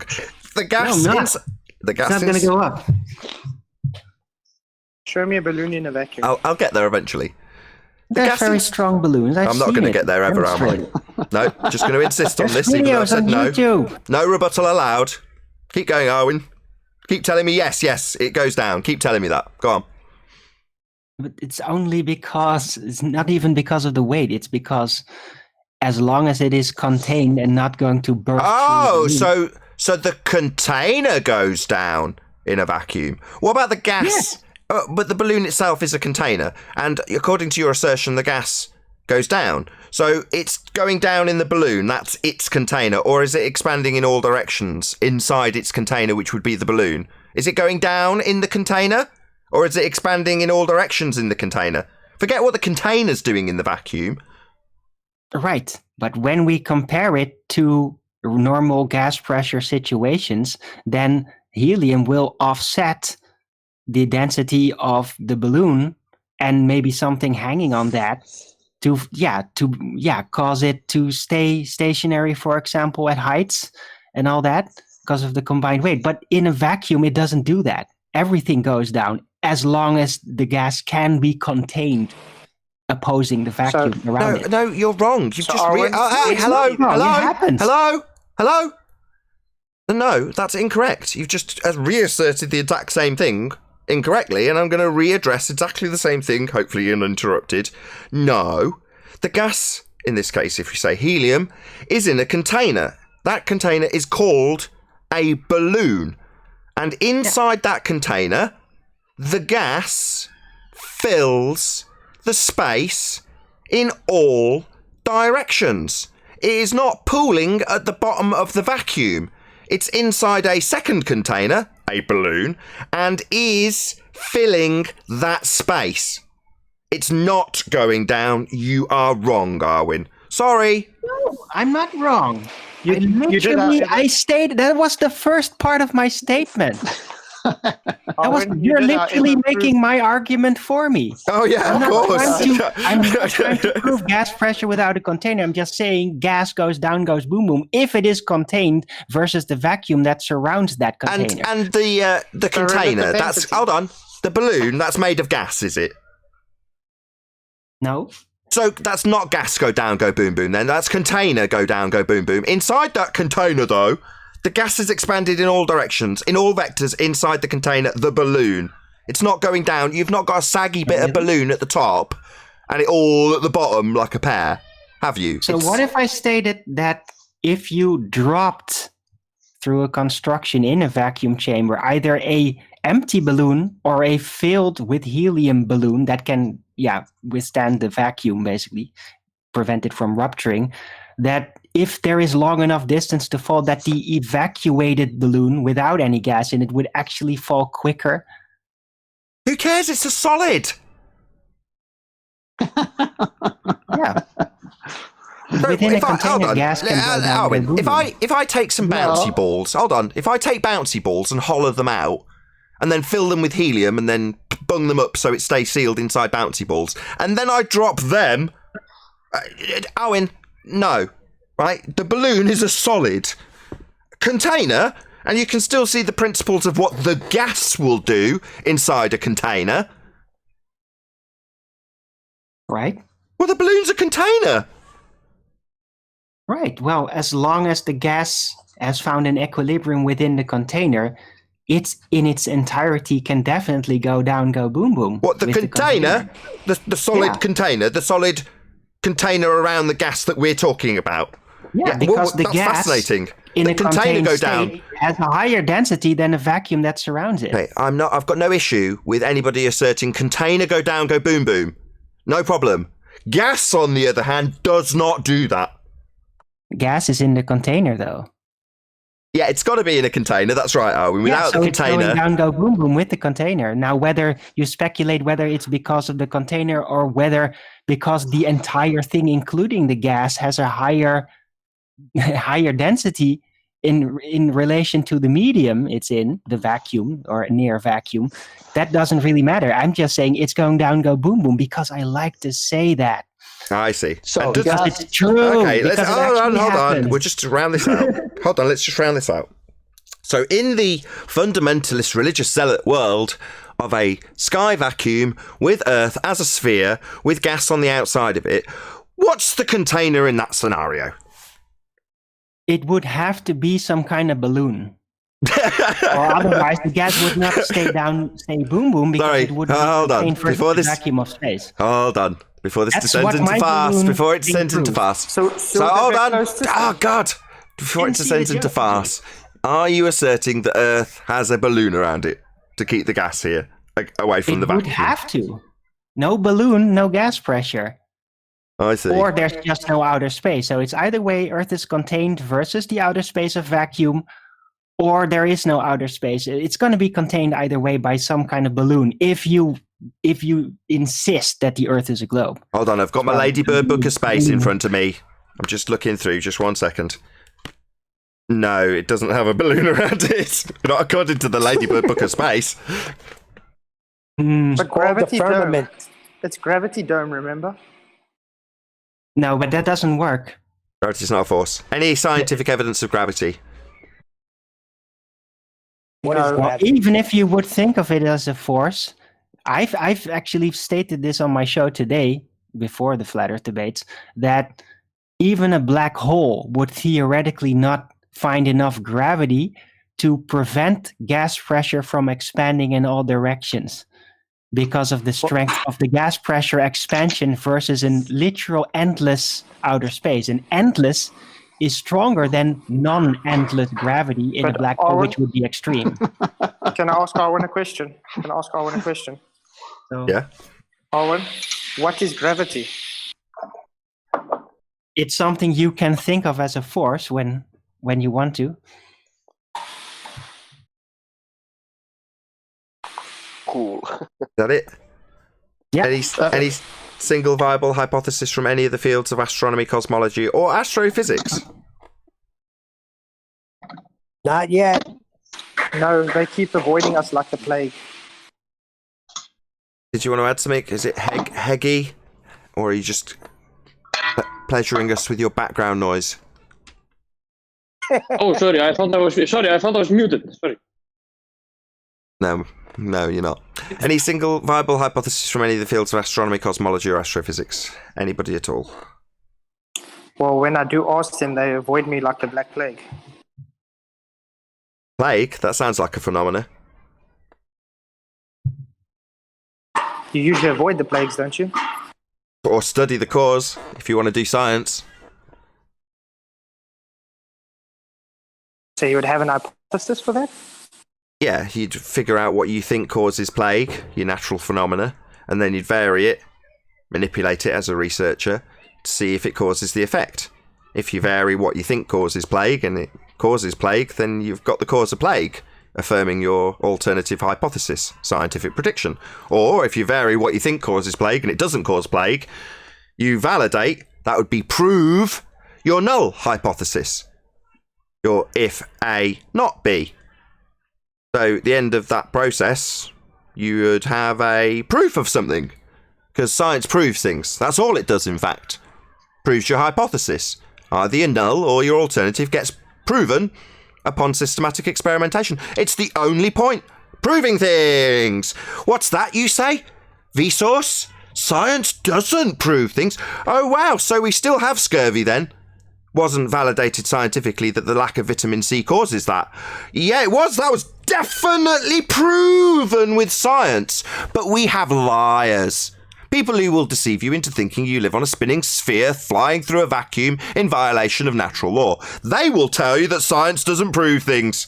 The gas. No, I'm not. The gas. It's not going to go up. Show me a balloon in a vacuum. I'll get there eventually. They're very strong balloons. I'm not going to get there ever, am I? No, just going to insist on this. Even though I said no. YouTube. No rebuttal allowed. Keep going, Arwen. Keep telling me yes, it goes down. Keep telling me that. Go on. But it's only because, it's not even because of the weight. It's because as long as it is contained and not going to burst. Oh, so the container goes down in a vacuum. What about the gas? Yes. But the balloon itself is a container, and according to your assertion, the gas goes down. So it's going down in the balloon, that's its container, or is it expanding in all directions inside its container, which would be the balloon? Is it going down in the container, or is it expanding in all directions in the container? Forget what the container's doing in the vacuum. Right, but when we compare it to normal gas pressure situations, then helium will offset the density of the balloon and maybe something hanging on that to cause it to stay stationary, for example, at heights and all that because of the combined weight. But in a vacuum, it doesn't do that. Everything goes down as long as the gas can be contained, opposing the vacuum around it. No, you're wrong. You've So just hello. No, that's incorrect. You've just reasserted the exact same thing incorrectly, and I'm going to readdress exactly the same thing, hopefully uninterrupted. No, the gas, in this case, if you say helium, is in a container. That container is called a balloon. And inside that container, the gas fills the space in all directions. It is not pooling at the bottom of the vacuum. It's inside a second container, a balloon, and is filling that space. It's not going down. You are wrong, Arwen. Sorry. No, I'm not wrong. I stated that was the first part of my statement. You're literally making my argument for me. Oh yeah, of course. I'm not trying to prove gas pressure without a container. I'm just saying gas goes down, goes boom boom if it is contained versus the vacuum that surrounds that container. And the container. That's hold on. The balloon that's made of gas, is it? No. So that's not gas go down, go boom boom. Then that's container go down, go boom boom. Inside that container, though, the gas is expanded in all directions, in all vectors inside the container, the balloon. It's not going down. You've not got a saggy bit of balloon at the top and it all at the bottom like a pear, have you? So what if I stated that if you dropped through a construction in a vacuum chamber, either a empty balloon or a filled with helium balloon that can, withstand the vacuum, basically, prevent it from rupturing, that if there is long enough distance to fall, that the evacuated balloon without any gas in it would actually fall quicker? Who cares? It's a solid. Yeah. Within a container, gas can go down. Arwen, if I take some bouncy balls, hold on. If I take bouncy balls and hollow them out, and then fill them with helium, and then bung them up so it stays sealed inside bouncy balls, and then I drop them, Arwen, no. Right? The balloon is a solid container, and you can still see the principles of what the gas will do inside a container. Right? Well, the balloon's a container. Right. Well, as long as the gas has found an equilibrium within the container, it's in its entirety can definitely go down, go boom boom. What, the container? The solid container? The solid container around the gas that we're talking about? Yeah, because the that's gas fascinating. In the a container go state down has a higher density than a vacuum that surrounds it. Hey, I've got no issue with anybody asserting container go down, go boom boom. No problem. Gas, on the other hand, does not do that. Gas is in the container, though. Yeah, it's got to be in a container. That's right, Owen. Without so the it's container, going down, go boom, boom with the container. Now, whether you speculate whether it's because of the container or whether because the entire thing, including the gas, has a higher density in relation to the medium it's in, the vacuum or near vacuum, that doesn't really matter. I'm just saying it's going down, go boom, boom, because I like to say that. I see. So It's true. Okay, let's hold on. We'll just round this out. Hold on, let's just round this out. So, in the fundamentalist religious zealot world of a sky vacuum with Earth as a sphere with gas on the outside of it, what's the container in that scenario? It would have to be some kind of balloon. Or otherwise, the gas would not stay boom, boom, because it would be contained for the vacuum of space. Hold on. Before this descends into farce. Before it descends into farce. So hold on. Oh, God. Before it descends into farce, are you asserting that Earth has a balloon around it to keep the gas here away from the vacuum? It would have to. No balloon, no gas pressure. I see. Or there's just no outer space. So it's either way Earth is contained versus the outer space of vacuum, or there is no outer space. It's going to be contained either way by some kind of balloon if you insist that the Earth is a globe. Hold on, I've got my Ladybird Book of Space in front of me. I'm just looking through, just 1 second. No, it doesn't have a balloon around it. Not according to the Ladybird Book of Space. But gravity dome. It's gravity dome, remember? No, but that doesn't work. Gravity's not a force. Any scientific evidence of gravity? Even if you would think of it as a force, I've actually stated this on my show today, before the Flat Earth debates, that even a black hole would theoretically not find enough gravity to prevent gas pressure from expanding in all directions because of the strength of the gas pressure expansion versus a literal endless outer space. And endless is stronger than non-endless gravity in a black hole, which would be extreme. Can I ask Arwen a question? So, yeah. Arwen, what is gravity? It's something you can think of as a force when you want to. Cool. Is that it? Yeah. Any single viable hypothesis from any of the fields of astronomy, cosmology, or astrophysics? Not yet. No, they keep avoiding us like the plague. Did you want to add something? Is it Heggy? Or are you just pleasuring us with your background noise? Oh, sorry, I thought I was muted. Sorry. No, you're not. Any single viable hypothesis from any of the fields of astronomy, cosmology, or astrophysics? Anybody at all? Well, when I do ask them, they avoid me like the Black Plague. Plague? That sounds like a phenomena. You usually avoid the plagues, don't you? Or study the cause, if you want to do science. So you would have an hypothesis for that? Yeah, you'd figure out what you think causes plague, your natural phenomena, and then you'd vary it, manipulate it as a researcher, to see if it causes the effect. If you vary what you think causes plague, and it causes plague, then you've got the cause of plague, affirming your alternative hypothesis, scientific prediction. Or if you vary what you think causes plague, and it doesn't cause plague, you validate, that would be prove, your null hypothesis. Your if A, not B. So at the end of that process, you would have a proof of something. Because science proves things. That's all it does, in fact. Proves your hypothesis. Either your null or your alternative gets proven upon systematic experimentation. It's the only point. Proving things. What's that, you say? Vsauce? Science doesn't prove things. Oh, wow, so we still have scurvy then? Wasn't validated scientifically that the lack of vitamin C causes that. Yeah, it was. That was definitely proven with science. But we have liars. People who will deceive you into thinking you live on a spinning sphere flying through a vacuum in violation of natural law. They will tell you that science doesn't prove things.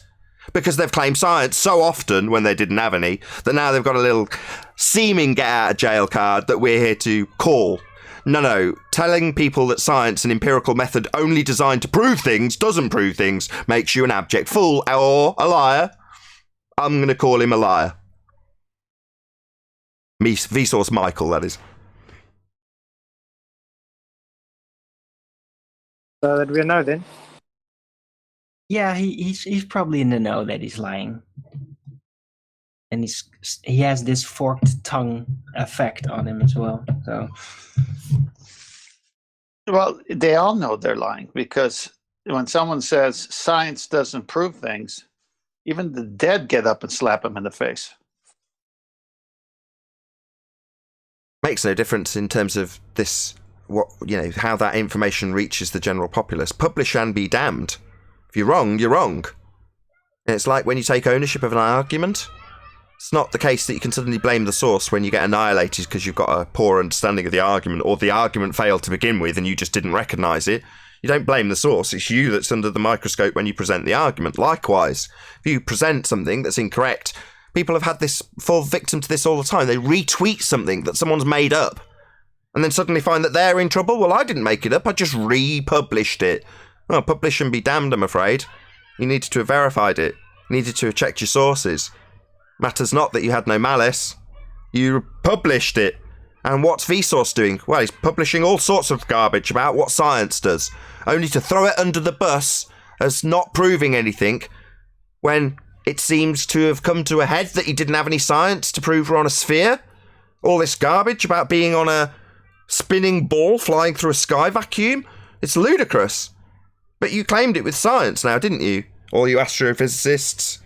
because they've claimed science so often when they didn't have any that now they've got a little seeming get out of jail card that we're here to call. No, telling people that science, an empirical method only designed to prove things, doesn't prove things, makes you an abject fool or a liar. I'm going to call him a liar. Vsauce Michael, that is. So that we know then. Yeah, he's probably in the know that he's lying. And he has this forked tongue effect on him as well. So, well, they all know they're lying, because when someone says science doesn't prove things, even the dead get up and slap him in the face. Makes no difference in terms of this, how that information reaches the general populace. Publish and be damned. If you're wrong, you're wrong. And it's like when you take ownership of an argument. It's not the case that you can suddenly blame the source when you get annihilated because you've got a poor understanding of the argument, or the argument failed to begin with and you just didn't recognise it. You don't blame the source. It's you that's under the microscope when you present the argument. Likewise, if you present something that's incorrect, people have had this, fall victim to this all the time. They retweet something that someone's made up and then suddenly find that they're in trouble. Well, I didn't make it up. I just republished it. Well, publish and be damned, I'm afraid. You needed to have verified it. You needed to have checked your sources. Matters not that you had no malice. You published it. And what's Vsauce doing? Well, he's publishing all sorts of garbage about what science does, only to throw it under the bus as not proving anything, when it seems to have come to a head that he didn't have any science to prove we're on a sphere. All this garbage about being on a spinning ball flying through a sky vacuum. It's ludicrous. But you claimed it with science now, didn't you? All you astrophysicists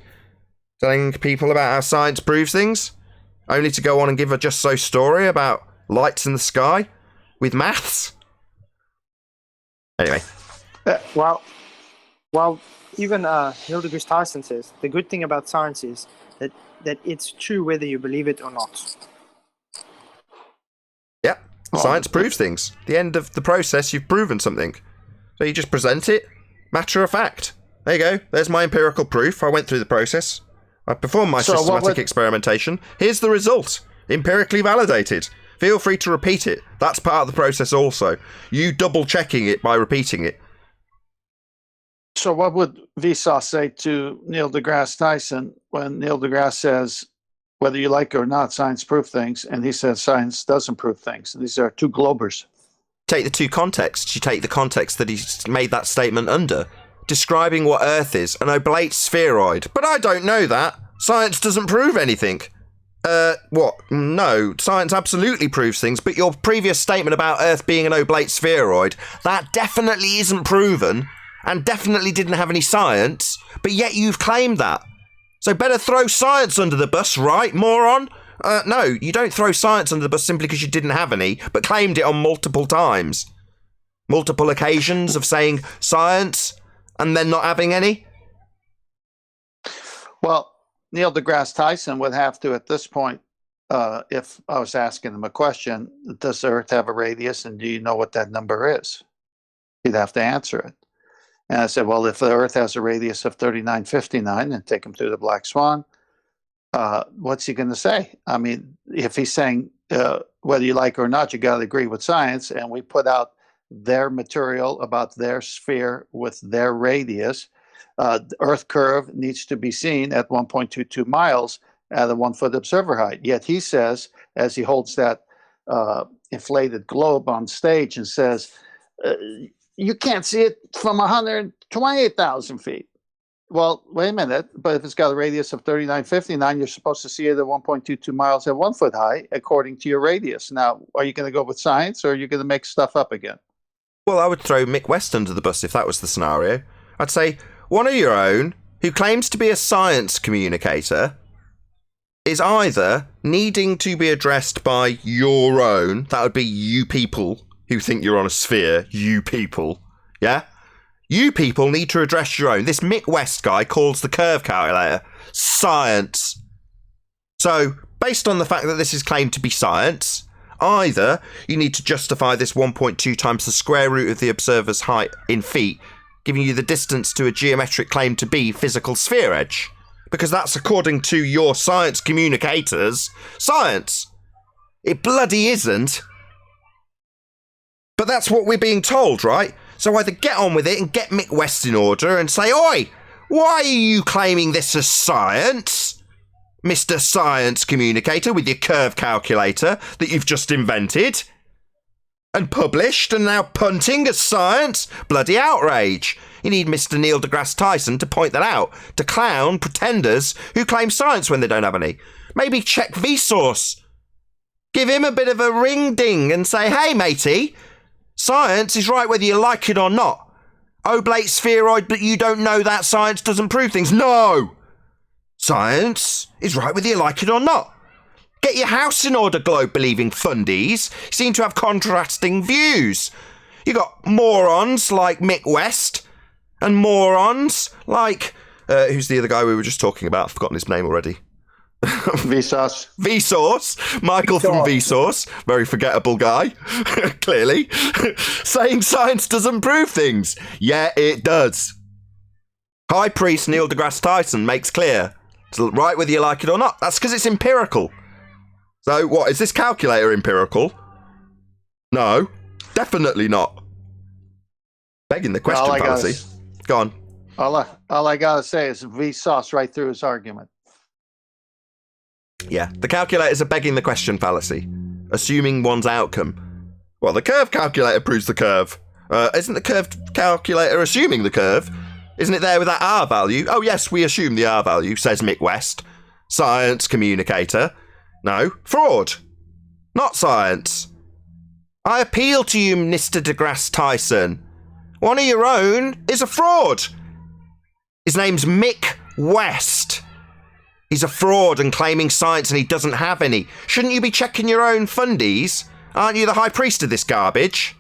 telling people about how science proves things, only to go on and give a just so story about lights in the sky with maths. Anyway. Well, even Neil deGrasse Tyson says the good thing about science is that it's true whether you believe it or not. Yeah, science proves things. At the end of the process, you've proven something. So you just present it, matter of fact. There you go. There's my empirical proof. I went through the process. I performed my systematic experimentation. Here's the result. Empirically validated. Feel free to repeat it. That's part of the process also. You double-checking it by repeating it. So what would Vsauce say to Neil deGrasse Tyson when Neil deGrasse says, whether you like it or not, science proves things, and he says science doesn't prove things? These are two globers. Take the two contexts. You take the context that he's made that statement under, describing what Earth is, an oblate spheroid. But I don't know that. Science doesn't prove anything. What? No, science absolutely proves things, but your previous statement about Earth being an oblate spheroid, that definitely isn't proven, and definitely didn't have any science, but yet you've claimed that. So better throw science under the bus, right, moron? No, you don't throw science under the bus simply because you didn't have any, but claimed it on multiple times. Multiple occasions of saying science and then not having any? Well, Neil deGrasse Tyson would have to, at this point, if I was asking him a question, does the Earth have a radius and do you know what that number is? He'd have to answer it. And I said, well, if the Earth has a radius of 3959, and take him to the Black Swan, what's he going to say? I mean, if he's saying whether you like it or not, you got to agree with science, and we put out their material about their sphere with their radius, the Earth curve needs to be seen at 1.22 miles at a 1-foot observer height. Yet he says, as he holds that inflated globe on stage and says, you can't see it from 128,000 feet. Well, wait a minute, but if it's got a radius of 3959, you're supposed to see it at 1.22 miles at 1 foot high, according to your radius. Now, are you going to go with science, or are you going to make stuff up again? Well, I would throw Mick West under the bus if that was the scenario. I'd say, one of your own, who claims to be a science communicator, is either needing to be addressed by your own, that would be you people who think you're on a sphere, you people, yeah? You people need to address your own. This Mick West guy calls the curve calculator science. So, based on the fact that this is claimed to be science, either you need to justify this 1.2 times the square root of the observer's height in feet giving you the distance to a geometric claim to be physical sphere edge. Because that's, according to your science communicators, science. It bloody isn't. But that's what we're being told, right? So either get on with it and get Mick West in order and say, oi, why are you claiming this as science? Mr. Science Communicator with your curve calculator that you've just invented and published and now punting as science? Bloody outrage. You need Mr. Neil deGrasse Tyson to point that out, to clown pretenders who claim science when they don't have any. Maybe check Vsauce. Give him a bit of a ring-ding and say, hey, matey, science is right whether you like it or not. Oblate spheroid, but you don't know that science doesn't prove things. No! Science is right whether you like it or not. Get your house in order, globe-believing fundies. You seem to have contrasting views. You got morons like Mick West and morons like... who's the other guy we were just talking about? I've forgotten his name already. Vsauce. Vsauce. Michael from Vsauce. Very forgettable guy, clearly. Saying science doesn't prove things. Yeah, it does. High Priest Neil deGrasse Tyson makes clear. It's right whether you like it or not. That's because it's empirical. So, what, is this calculator empirical? No, definitely not. Begging the question fallacy. Go on. All I gotta say is Vsauce right through his argument. Yeah, the calculators are begging the question fallacy, assuming one's outcome. Well, the curve calculator proves the curve. Isn't the curve calculator assuming the curve? Isn't it there with that R value? Oh yes, we assume the R value, says Mick West. Science communicator. No, fraud. Not science. I appeal to you, Mr. deGrasse Tyson. One of your own is a fraud. His name's Mick West. He's a fraud and claiming science and he doesn't have any. Shouldn't you be checking your own fundies? Aren't you the high priest of this garbage?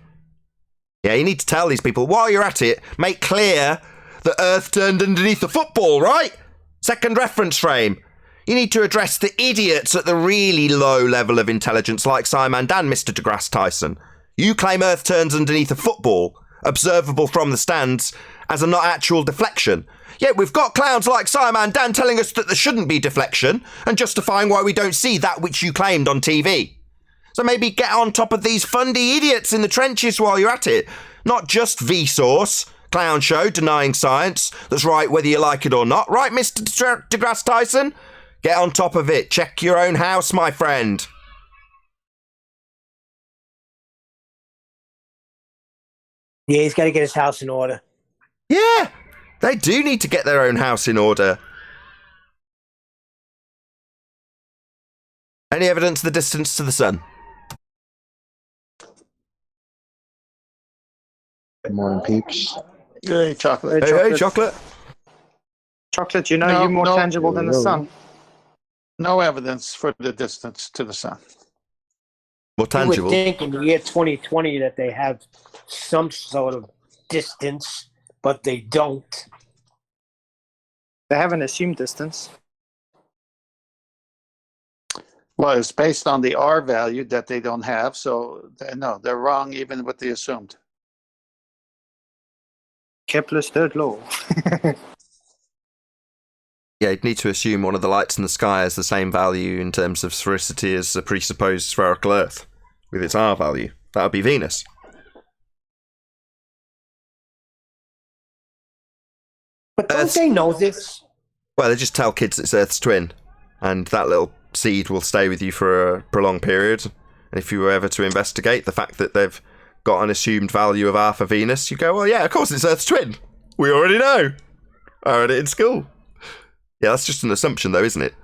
Yeah, you need to tell these people, while you're at it, make clear that Earth turned underneath the football, right? Second reference frame. You need to address the idiots at the really low level of intelligence like SciManDan, Mr. deGrasse Tyson. You claim Earth turns underneath a football, observable from the stands, as a not actual deflection. Yet we've got clowns like SciManDan telling us that there shouldn't be deflection and justifying why we don't see that which you claimed on TV. So maybe get on top of these fundy idiots in the trenches while you're at it. Not just Vsauce, clown show denying science that's right whether you like it or not. Right, Mr. deGrasse Tyson? Get on top of it. Check your own house, my friend. Yeah, he's got to get his house in order. Yeah, they do need to get their own house in order. Any evidence of the distance to the sun? Good morning, peeps. Hey, chocolate. Hey, chocolate. Chocolate, you know you're more tangible than the sun. No evidence for the distance to the sun. More tangible. You would think in the year 2020 that they have some sort of distance, but they don't. They have an assumed distance. Well, it's based on the R value that they don't have, so no, they're wrong even with the assumed. Kepler's third law. Yeah, you'd need to assume one of the lights in the sky has the same value in terms of sphericity as a presupposed spherical Earth, with its R value. That would be Venus. But don't they know this? Well, they just tell kids it's Earth's twin, and that little seed will stay with you for a prolonged period. And if you were ever to investigate the fact that they've got an assumed value of R for Venus, you go, well, yeah, of course it's Earth's twin. We already know. I read it in school. Yeah, that's just an assumption, though, isn't it?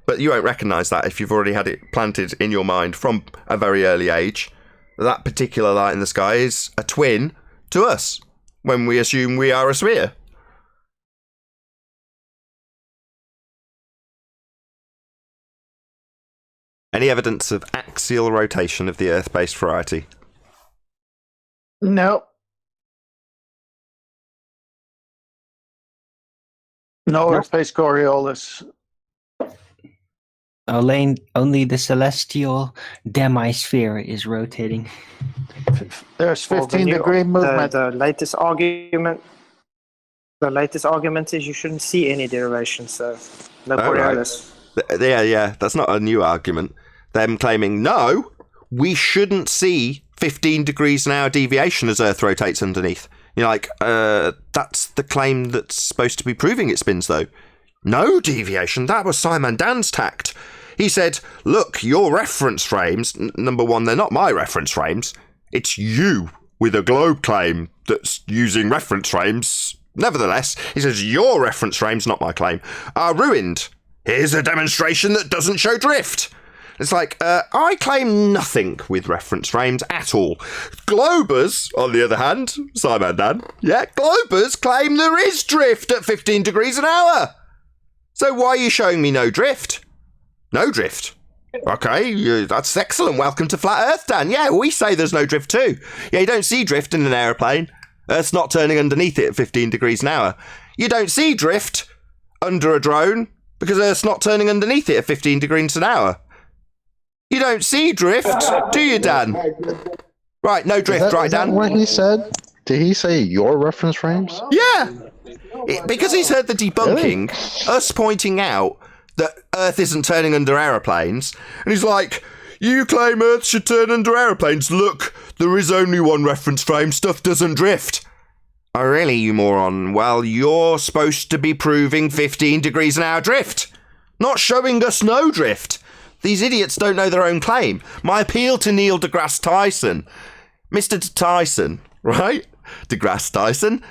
But you won't recognise that if you've already had it planted in your mind from a very early age. That particular light in the sky is a twin to us, when we assume we are a sphere. Any evidence of axial rotation of the Earth-based variety? No. No Earth-based Coriolis. Only the celestial demisphere is rotating. There's 15-degree movement. The latest argument The latest argument is you shouldn't see any derivation, so no Coriolis. Right. Yeah, that's not a new argument. Them claiming, no, we shouldn't see 15 degrees an hour deviation as Earth rotates underneath. You're like, that's the claim that's supposed to be proving it spins, though. No deviation, that was SciManDan's tact. He said, look, your reference frames, number one, they're not my reference frames. It's you with a globe claim that's using reference frames. Nevertheless, he says, your reference frames, not my claim, are ruined. Here's a demonstration that doesn't show drift. It's like, I claim nothing with reference frames at all. Globers, on the other hand, SciManDan, Globers claim there is drift at 15 degrees an hour. So why are you showing me no drift? No drift. Okay, that's excellent. Welcome to Flat Earth, Dan. Yeah, we say there's no drift too. Yeah, you don't see drift in an aeroplane. Earth's not turning underneath it at 15 degrees an hour. You don't see drift under a drone because Earth's not turning underneath it at 15 degrees an hour. You don't see drift, do you, Dan? Right, no drift, right, Dan? Is that what he said? Did he say your reference frames? Yeah! Because he's heard the debunking, us pointing out that Earth isn't turning under aeroplanes, and he's like, you claim Earth should turn under aeroplanes. Look, there is only one reference frame. Stuff doesn't drift. Oh, really, you moron? Well, you're supposed to be proving 15 degrees an hour drift, not showing us no drift. These idiots don't know their own claim. My appeal to Neil deGrasse Tyson, Mr. Tyson, right? deGrasse Tyson,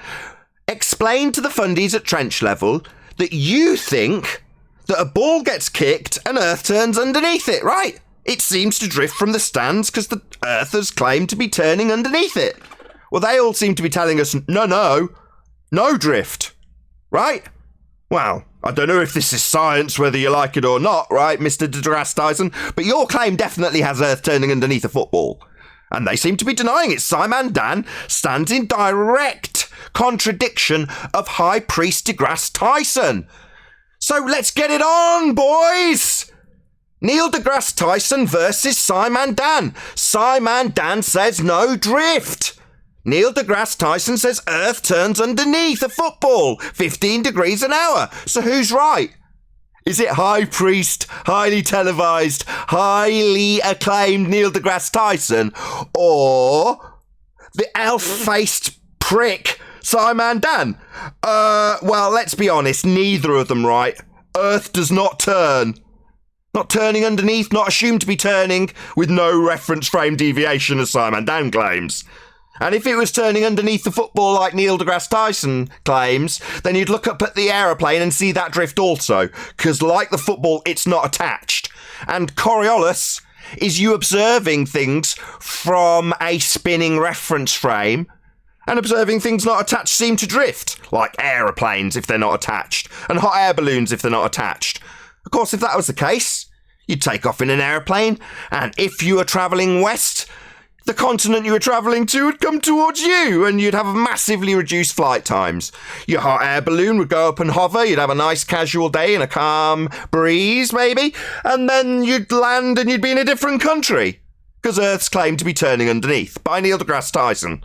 explain to the fundies at trench level that you think that a ball gets kicked and Earth turns underneath it, right? It seems to drift from the stands because the Earthers claim to be turning underneath it. Well, they all seem to be telling us, no drift, right? Well, I don't know if this is science, whether you like it or not, right, Mr. deGrasse Tyson, but your claim definitely has Earth turning underneath a football. And they seem to be denying it. SciManDan stands in direct contradiction of High Priest deGrasse Tyson. So let's get it on, boys! Neil deGrasse Tyson versus SciManDan. SciManDan says no drift. Neil deGrasse Tyson says Earth turns underneath a football, 15 degrees an hour. So who's right? Is it High Priest, highly televised, highly acclaimed Neil deGrasse Tyson, or the elf-faced prick SciManDan? Well, let's be honest, neither of them right. Earth does not turn. Not turning underneath, not assumed to be turning, with no reference frame deviation as SciManDan claims. And if it was turning underneath the football like Neil deGrasse Tyson claims, then you'd look up at the aeroplane and see that drift also, because like the football, it's not attached. And Coriolis is you observing things from a spinning reference frame, and observing things not attached seem to drift, like aeroplanes if they're not attached, and hot air balloons if they're not attached. Of course, if that was the case, you'd take off in an aeroplane, and if you were travelling west, the continent you were travelling to would come towards you, and you'd have massively reduced flight times. Your hot air balloon would go up and hover, you'd have a nice casual day in a calm breeze, maybe, and then you'd land and you'd be in a different country, because Earth's claimed to be turning underneath by Neil deGrasse Tyson,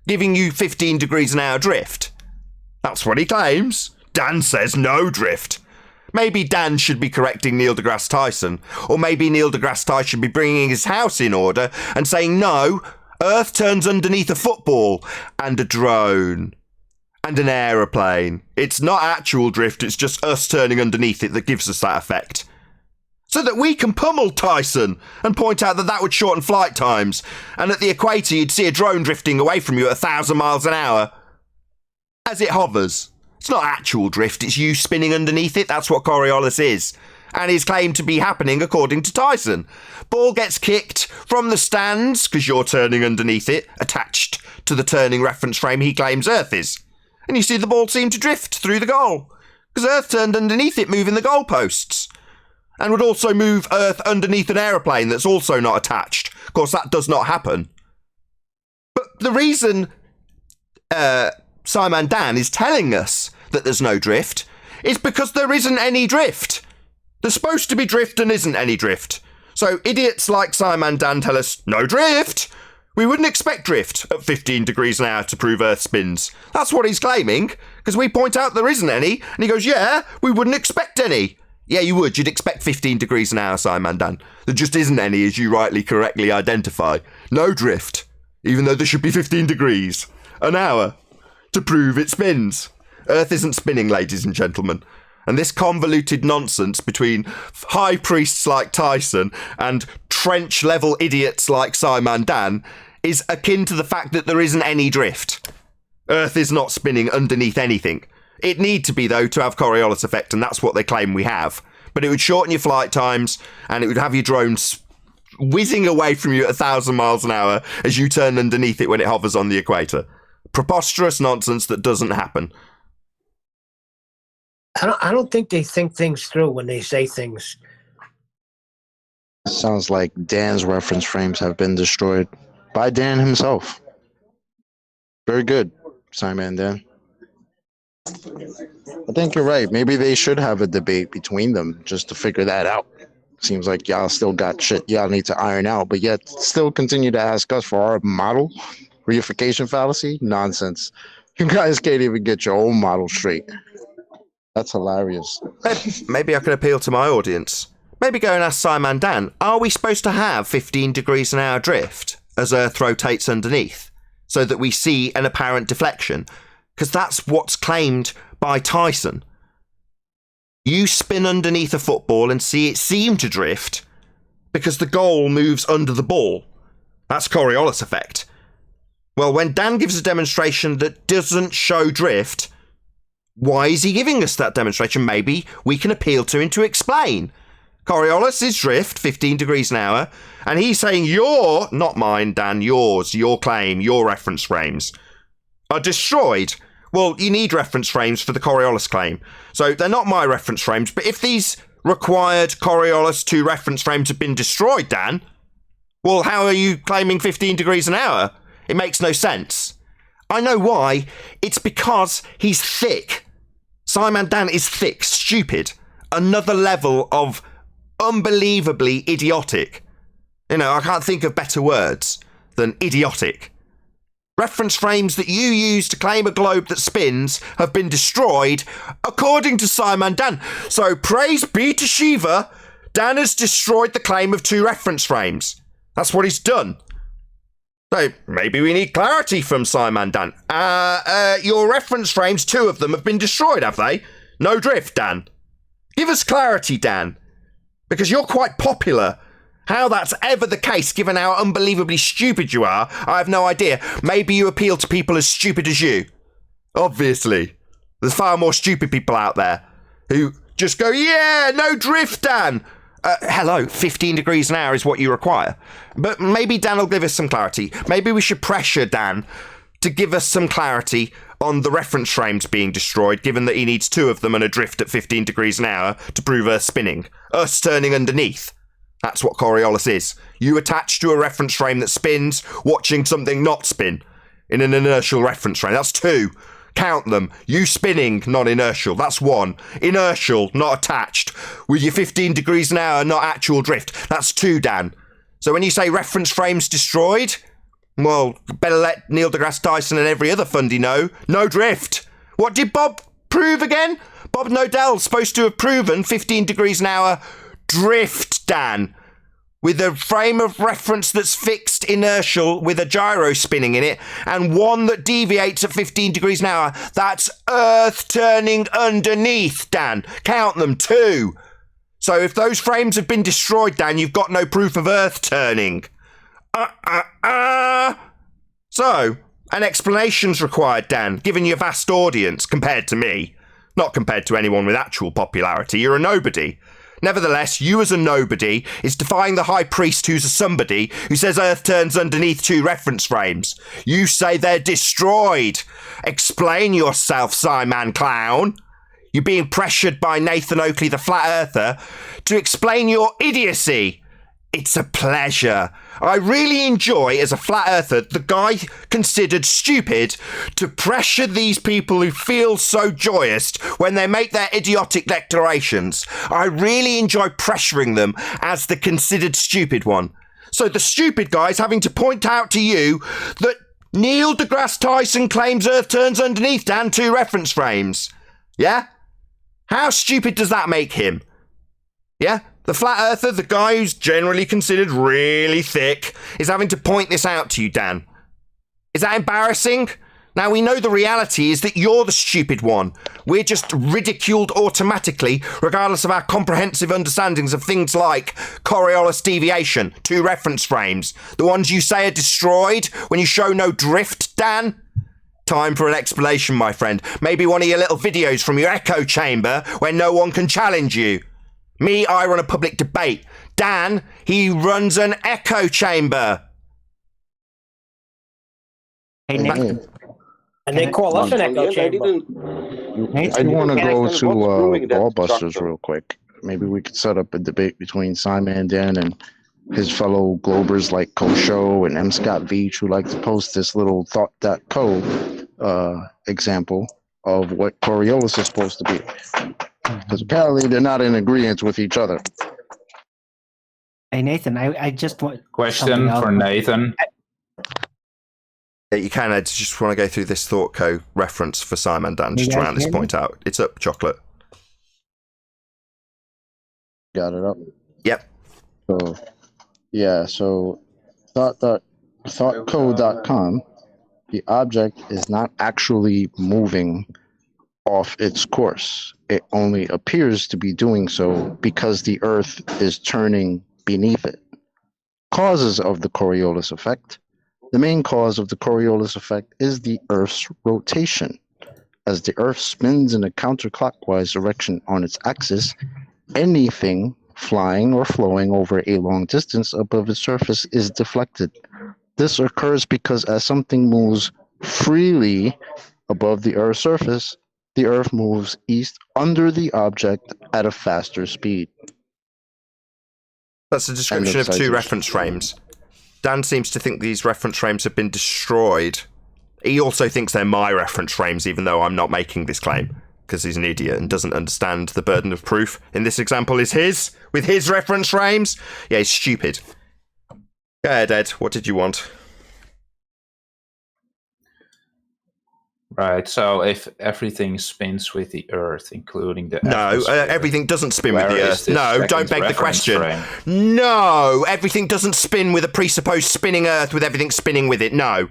giving you 15 degrees an hour drift. That's what he claims. Dan says no drift. Maybe Dan should be correcting Neil deGrasse Tyson, or maybe Neil deGrasse Tyson should be bringing his house in order and saying, no, Earth turns underneath a football and a drone and an aeroplane. It's not actual drift, it's just us turning underneath it that gives us that effect. So that we can pummel Tyson and point out that would shorten flight times, and at the equator you'd see a drone drifting away from you at 1,000 miles an hour as it hovers. It's not actual drift, it's you spinning underneath it. That's what Coriolis is. And is claimed to be happening according to Tyson. Ball gets kicked from the stands, because you're turning underneath it, attached to the turning reference frame he claims Earth is. And you see the ball seem to drift through the goal, because Earth turned underneath it, moving the goalposts. And would also move Earth underneath an aeroplane that's also not attached. Of course, that does not happen. But the reason SciManDan is telling us that there's no drift is because there isn't any drift. There's supposed to be drift and isn't any drift. So idiots like SciManDan tell us no drift, We wouldn't expect drift at 15 degrees an hour to prove Earth spins. That's what he's claiming, because we point out there isn't any, and he goes, yeah, we wouldn't expect any. Yeah, you would. You'd expect 15 degrees an hour, SciManDan. There just isn't any, as you correctly identify. No drift, even though there should be 15 degrees an hour to prove it spins. Earth isn't spinning, ladies and gentlemen. And this convoluted nonsense between high priests like Tyson and trench-level idiots like SciManDan is akin to the fact that there isn't any drift. Earth is not spinning underneath anything. It need to be, though, to have Coriolis effect, and that's what they claim we have. But it would shorten your flight times, and it would have your drones whizzing away from you at 1,000 miles an hour as you turn underneath it when it hovers on the equator. Preposterous nonsense that doesn't happen. I don't think they think things through when they say things. Sounds like Dan's reference frames have been destroyed by Dan himself. Very good, SciManDan. I think you're right. Maybe they should have a debate between them just to figure that out. Seems like y'all still got shit y'all need to iron out, but yet still continue to ask us for our model. Reification fallacy? Nonsense. You guys can't even get your own model straight. That's hilarious. Maybe I can appeal to my audience. Maybe go and ask SciManDan, are we supposed to have 15 degrees an hour drift as Earth rotates underneath so that we see an apparent deflection? Because that's what's claimed by Tyson. You spin underneath a football and see it seem to drift because the goal moves under the ball. That's Coriolis effect. Well, when Dan gives a demonstration that doesn't show drift, why is he giving us that demonstration? Maybe we can appeal to him to explain. Coriolis is drift, 15 degrees an hour, and he's saying your, not mine, Dan, yours, your claim, your reference frames, are destroyed. Well, you need reference frames for the Coriolis claim. So they're not my reference frames, but if these required Coriolis 2 reference frames have been destroyed, Dan, well, how are you claiming 15 degrees an hour? It makes no sense. I know why. It's because he's thick. SciManDan is thick, stupid. Another level of unbelievably idiotic. You know, I can't think of better words than idiotic. Reference frames that you use to claim a globe that spins have been destroyed, according to SciManDan. So praise be to Shiva, Dan has destroyed the claim of 2 reference frames. That's what he's done. So maybe we need clarity from SciManDan. Your reference frames, 2 of them have been destroyed, have they? No drift, Dan. Give us clarity, Dan. Because you're quite popular. How that's ever the case, given how unbelievably stupid you are, I have no idea. Maybe you appeal to people as stupid as you. Obviously. There's far more stupid people out there who just go, yeah, no drift, Dan. Hello, 15 degrees an hour is what you require. But maybe Dan will give us some clarity. Maybe we should pressure Dan to give us some clarity on the reference frames being destroyed, given that he needs 2 of them and a drift at 15 degrees an hour to prove Earth spinning. Us turning underneath. That's what Coriolis is. You attach to a reference frame that spins, watching something not spin in an inertial reference frame. That's 2. Count them. You spinning, not inertial. That's 1. Inertial, not attached. With your 15 degrees an hour, not actual drift. That's 2, Dan. So when you say reference frames destroyed, well, better let Neil deGrasse Tyson and every other fundy know. No drift. What did Bob prove again? Bob Nodell's supposed to have proven 15 degrees an hour drift, Dan. With a frame of reference that's fixed inertial with a gyro spinning in it, and one that deviates at 15 degrees an hour. That's Earth turning underneath, Dan. Count them, 2. So if those frames have been destroyed, Dan, you've got no proof of Earth turning. So, an explanation's required, Dan, given your vast audience compared to me. Not compared to anyone with actual popularity. You're a nobody. Nevertheless, you as a nobody is defying the high priest who's a somebody who says Earth turns underneath 2 reference frames. You say they're destroyed. Explain yourself, SciMan Clown. You're being pressured by Nathan Oakley, the flat earther, to explain your idiocy. It's a pleasure. I really enjoy, as a flat earther, the guy considered stupid, to pressure these people who feel so joyous when they make their idiotic declarations. I really enjoy pressuring them as the considered stupid one. So the stupid guy's having to point out to you that Neil deGrasse Tyson claims Earth turns underneath, Dan, 2 reference frames. Yeah? How stupid does that make him? Yeah? The flat earther, the guy who's generally considered really thick, is having to point this out to you, Dan. Is that embarrassing? Now, we know the reality is that you're the stupid one. We're just ridiculed automatically, regardless of our comprehensive understandings of things like Coriolis deviation, 2 reference frames, the ones you say are destroyed when you show no drift, Dan. Time for an explanation, my friend. Maybe one of your little videos from your echo chamber where no one can challenge you. Me, I run a public debate. Dan, he runs an echo chamber. Hey, Nick. And they call us an echo chamber. I want to go to Ballbusters real quick. Maybe we could set up a debate between SciManDan and his fellow Globers like Kosho and M. Scott Veach, who like to post this little thought.co example of what Coriolis is supposed to be. Because apparently they're not in agreement with each other. Hey, Nathan, I just want... Question for Nathan. Yeah, you can. I just want to go through this ThoughtCo reference for SciManDan, just to round this point out. It's up, Chocolate. Got it up? Yep. So, yeah, so thoughtco.com, the object is not actually moving off its course. It only appears to be doing so because the Earth is turning beneath it. Causes of the Coriolis effect. The main cause of the Coriolis effect is the Earth's rotation. As the Earth spins in a counterclockwise direction on its axis, anything flying or flowing over a long distance above its surface is deflected. This occurs because as something moves freely above the Earth's surface, the Earth moves east under the object at a faster speed. That's a description of 2 reference frames. Dan seems to think these reference frames have been destroyed. He also thinks they're my reference frames, even though I'm not making this claim, because he's an idiot and doesn't understand the burden of proof. In this example is his, with his reference frames. Yeah, he's stupid. Go ahead, Ed. What did you want? Right, so if everything spins with the Earth, including the No, everything doesn't spin with the Earth. No, don't beg the question. Frame? No, everything doesn't spin with a presupposed spinning Earth with everything spinning with it. No.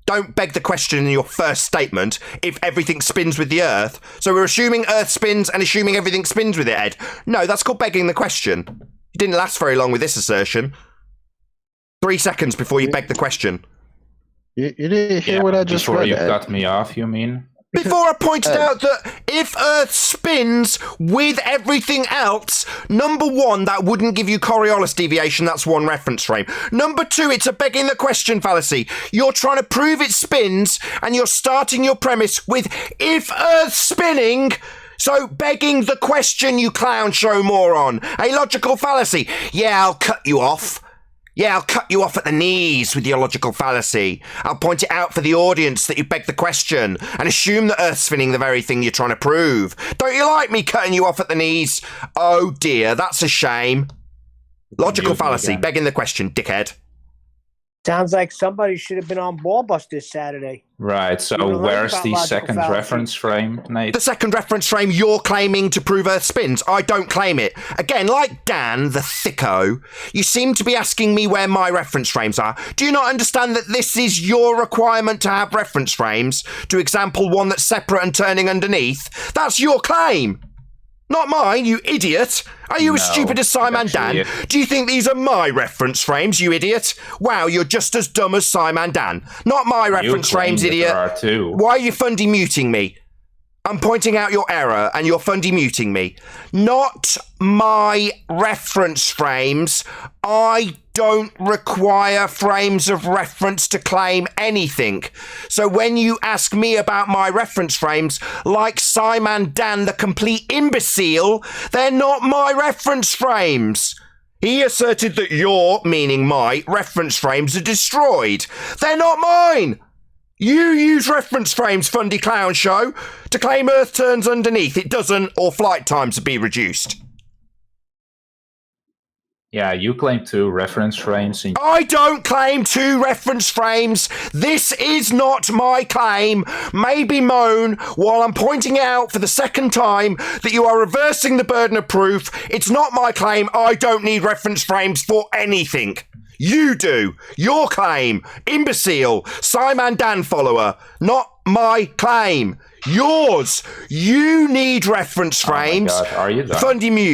Don't beg the question in your first statement if everything spins with the Earth. So we're assuming Earth spins and assuming everything spins with it, Ed. No, that's called begging the question. You didn't last very long with this assertion. 3 seconds before you beg the question. You didn't hear what I just read. Before you cut me off, you mean? Before I pointed out that if Earth spins with everything else, number 1, that wouldn't give you Coriolis deviation. That's 1 reference frame. Number 2, it's a begging the question fallacy. You're trying to prove it spins, and you're starting your premise with if Earth's spinning. So begging the question, you clown show moron. A logical fallacy. Yeah, I'll cut you off. Yeah, I'll cut you off at the knees with your logical fallacy. I'll point it out for the audience that you beg the question and assume that Earth's spinning the very thing you're trying to prove. Don't you like me cutting you off at the knees? Oh dear, that's a shame. Logical fallacy, begging the question, dickhead. Sounds like somebody should have been on Ballbusters Saturday. Right, so where's the second reference frame, Nate? The second reference frame you're claiming to prove Earth spins. I don't claim it. Again, like Dan, the thicko, you seem to be asking me where my reference frames are. Do you not understand that this is your requirement to have reference frames? To example, one that's separate and turning underneath? That's your claim! Not mine, you idiot! Are you as stupid as SciManDan? Do you think these are my reference frames, you idiot? Wow, you're just as dumb as SciManDan. Not my reference frames, idiot. Why are you fundy muting me? I'm pointing out your error and you're fundy muting me. Not my reference frames. I don't require frames of reference to claim anything. So when you ask me about my reference frames, like SciManDan, the complete imbecile, they're not my reference frames. He asserted that your, meaning my, reference frames are destroyed. They're not mine. You use reference frames, fundy clown show, to claim Earth turns underneath. It doesn't, or flight times would be reduced. Yeah, you claim 2 reference frames. I don't claim 2 reference frames. This is not my claim. Maybe moan while I'm pointing out for the second time that you are reversing the burden of proof. It's not my claim. I don't need reference frames for anything. You do. Your claim. Imbecile. SciManDan follower. Not my claim. Yours. You need reference frames. Oh my God, are you done?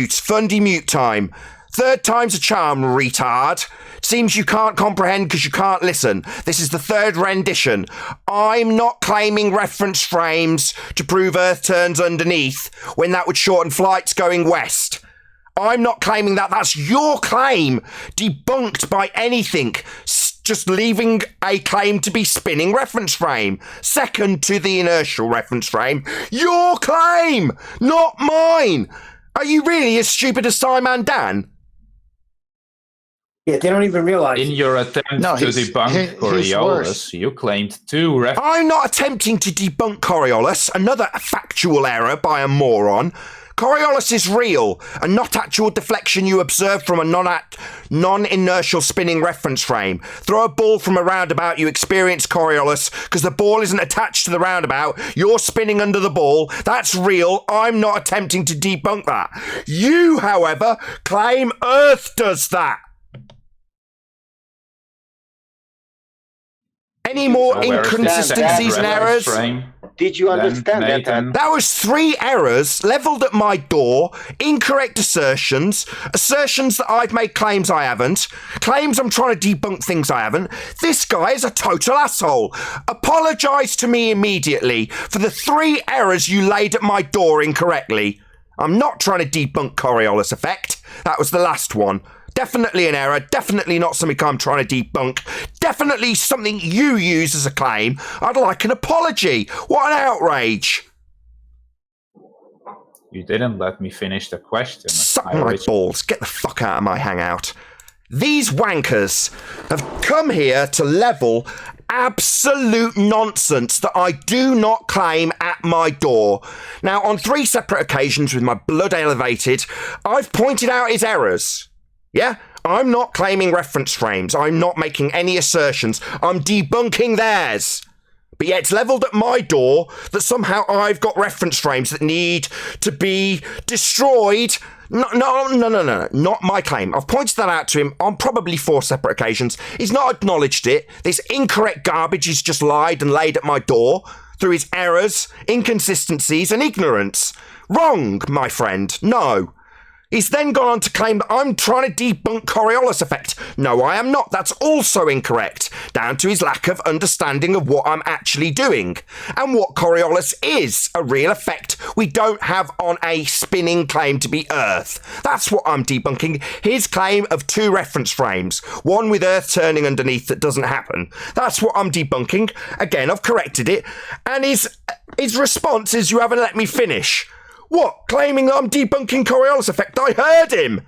Fundy mute time. 3rd time's a charm, retard. Seems you can't comprehend because you can't listen. This is the 3rd rendition. I'm not claiming reference frames to prove Earth turns underneath when that would shorten flights going west. I'm not claiming that. That's your claim. Debunked by anything. Just leaving a claim to be spinning reference frame. Second to the inertial reference frame. Your claim, not mine. Are you really as stupid as SciManDan? Yeah, they don't even realize. In your attempt to debunk Coriolis, you claimed 2 reference. I'm not attempting to debunk Coriolis, another factual error by a moron. Coriolis is real, and not actual deflection you observe from a non-inertial spinning reference frame. Throw a ball from a roundabout, you experience Coriolis, because the ball isn't attached to the roundabout, you're spinning under the ball. That's real. I'm not attempting to debunk that. You, however, claim Earth does that. Any more inconsistencies and errors? Did you understand that? That was 3 errors levelled at my door, incorrect assertions that I've made claims I haven't, claims I'm trying to debunk things I haven't. This guy is a total asshole. Apologise to me immediately for the 3 errors you laid at my door incorrectly. I'm not trying to debunk Coriolis effect. That was the last one. Definitely an error, definitely not something I'm trying to debunk, definitely something you use as a claim. I'd like an apology. What an outrage. You didn't let me finish the question. Suck my balls. Get the fuck out of my hangout. These wankers have come here to level absolute nonsense that I do not claim at my door. Now, on 3 separate occasions with my blood elevated, I've pointed out his errors. Yeah, I'm not claiming reference frames. I'm not making any assertions. I'm debunking theirs. But yet it's levelled at my door that somehow I've got reference frames that need to be destroyed. No, not my claim. I've pointed that out to him on probably 4 separate occasions. He's not acknowledged it. This incorrect garbage he's just lied and laid at my door through his errors, inconsistencies and ignorance. Wrong, my friend. No. He's then gone on to claim that I'm trying to debunk Coriolis effect. No, I am not. That's also incorrect, down to his lack of understanding of what I'm actually doing and what Coriolis is, a real effect we don't have on a spinning claim to be Earth. That's what I'm debunking. His claim of 2 reference frames, one with Earth turning underneath that doesn't happen. That's what I'm debunking. Again, I've corrected it. And his response is, you haven't let me finish. What? Claiming that I'm debunking Coriolis effect? I heard him!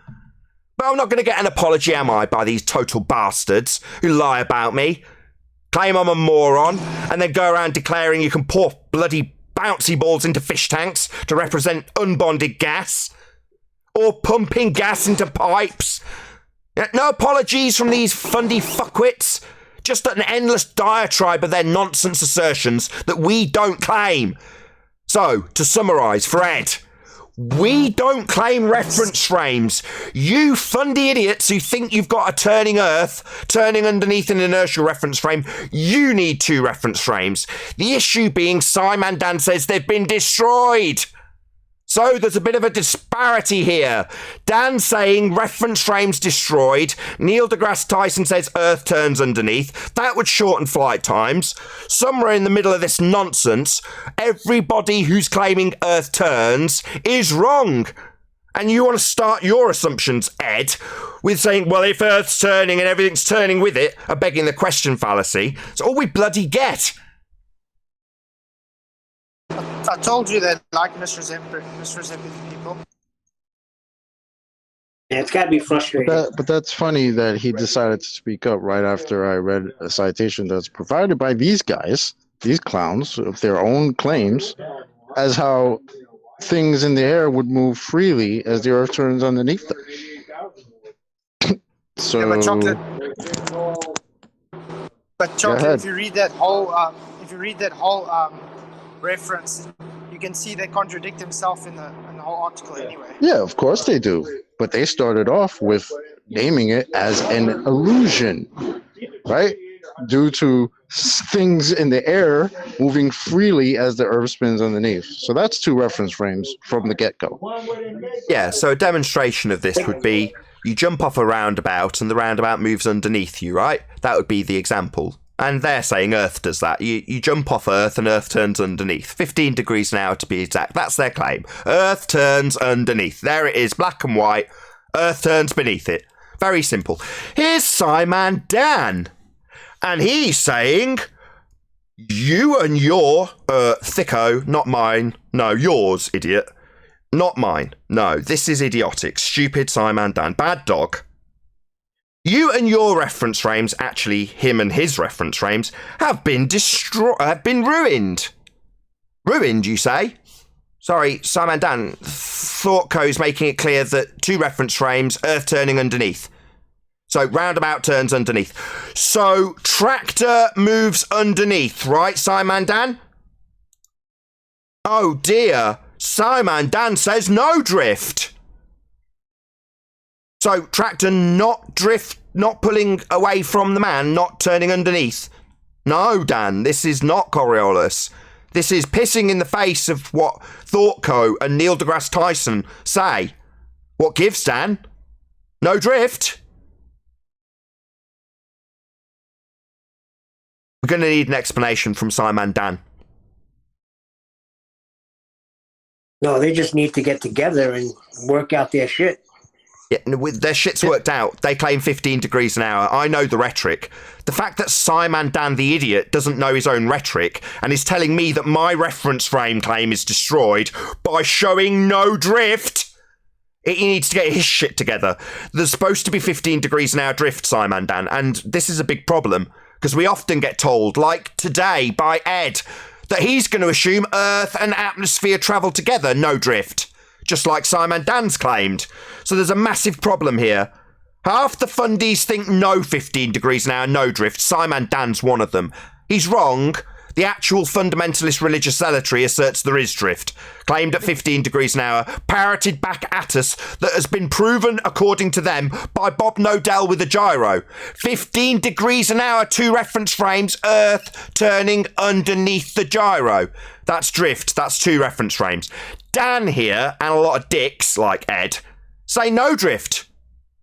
But I'm not going to get an apology, am I, by these total bastards who lie about me, claim I'm a moron, and then go around declaring you can pour bloody bouncy balls into fish tanks to represent unbonded gas, or pumping gas into pipes. No apologies from these fundy fuckwits. Just an endless diatribe of their nonsense assertions that we don't claim. So, to summarise, Fred, we don't claim reference frames. You fundy idiots who think you've got a turning Earth, turning underneath an inertial reference frame, you need 2 reference frames. The issue being SciManDan says they've been destroyed. So there's a bit of a disparity here. Dan saying reference frames destroyed. Neil deGrasse Tyson says Earth turns underneath. That would shorten flight times. Somewhere in the middle of this nonsense, everybody who's claiming Earth turns is wrong. And you want to start your assumptions, Ed, with saying, well, if Earth's turning and everything's turning with it, a begging the question fallacy. It's all we bloody get. I told you that like misrepresenting people. Yeah, it's got to be frustrating. But that's funny that he decided to speak up right after I read a citation that's provided by these guys, these clowns, of their own claims, as how things in the air would move freely as the Earth turns underneath them. So, Yeah, but chocolate. If you read that whole, reference, you can see they contradict himself in the whole article anyway. yeah, of course they do. But they started off with naming it as an illusion, right? Due to things in the air moving freely as the Earth spins underneath. So that's 2 reference frames from the get-go. Yeah, so a demonstration of this would be you jump off a roundabout and the roundabout moves underneath you, right? That would be the example. And they're saying Earth does that. You jump off Earth and Earth turns underneath. 15 degrees an hour to be exact. That's their claim. Earth turns underneath. There it is, black and white. Earth turns beneath it. Very simple. Here's SciManDan. And he's saying, you and your, thicko, not mine. No, yours, idiot. Not mine. No, this is idiotic. Stupid SciManDan. Bad dog. You and your reference frames, actually him and his reference frames, have been ruined. Ruined, you say? Sorry, SciManDan. ThoughtCo's making it clear that 2 reference frames, Earth turning underneath. So roundabout turns underneath. So tractor moves underneath, right, SciManDan? Oh dear. SciManDan says no drift. So tractor not drift, not pulling away from the man, not turning underneath. No, Dan, this is not Coriolis. This is pissing in the face of what ThoughtCo and Neil deGrasse Tyson say. What gives, Dan? No drift. We're going to need an explanation from SciManDan. No, they just need to get together and work out their shit. Yeah, with their shit's worked out. They claim 15 degrees an hour. I know the rhetoric. The fact that SciManDan the idiot doesn't know his own rhetoric and is telling me that my reference frame claim is destroyed by showing no drift. He needs to get his shit together. There's supposed to be 15 degrees an hour drift, SciManDan, and this is a big problem because we often get told, like today by Ed, that he's going to assume Earth and atmosphere travel together, no drift. Just like SciManDan's claimed. So there's a massive problem here. Half the fundies think no 15 degrees an hour, no drift. SciManDan's one of them. He's wrong. The actual fundamentalist religious zealotry asserts there is drift. Claimed at 15 degrees an hour, parroted back at us, that has been proven, according to them, by Bob Nodell with a gyro. 15 degrees an hour, 2 reference frames, Earth turning underneath the gyro. That's drift. That's 2 reference frames. Dan here, and a lot of dicks like Ed, say no drift.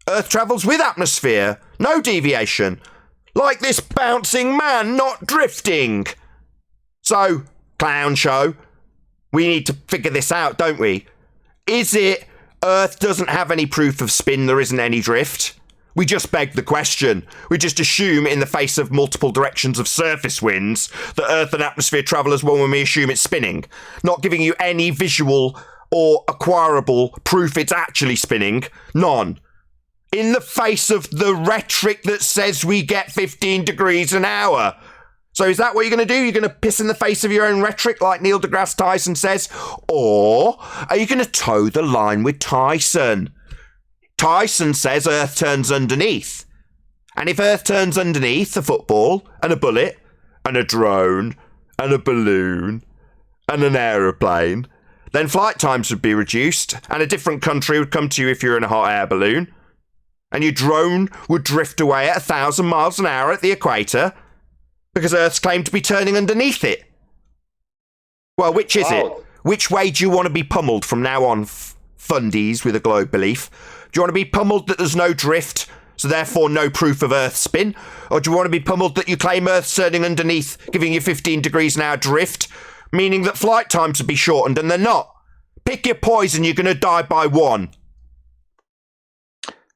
Earth travels with atmosphere. No deviation. Like this bouncing man not drifting. So, clown show, we need to figure this out, don't we? Is it Earth doesn't have any proof of spin, there isn't any drift? We just beg the question. We just assume in the face of multiple directions of surface winds that Earth and atmosphere travel as one when we assume it's spinning, not giving you any visual or acquirable proof it's actually spinning. None. In the face of the rhetoric that says we get 15 degrees an hour. So is that what you're going to do? You're going to piss in the face of your own rhetoric like Neil deGrasse Tyson says? Or are you going to toe the line with Tyson? Tyson says Earth turns underneath. And if Earth turns underneath a football and a bullet and a drone and a balloon and an aeroplane, then flight times would be reduced and a different country would come to you if you're in a hot air balloon. And your drone would drift away at 1,000 miles an hour at the equator because Earth's claimed to be turning underneath it. Well, which is it? Which way do you want to be pummeled from now on, fundies with a globe belief? Do you want to be pummeled that there's no drift, so therefore no proof of Earth spin? Or do you want to be pummeled that you claim Earth's turning underneath, giving you 15 degrees an hour drift, meaning that flight times would be shortened, and they're not? Pick your poison, you're going to die by one.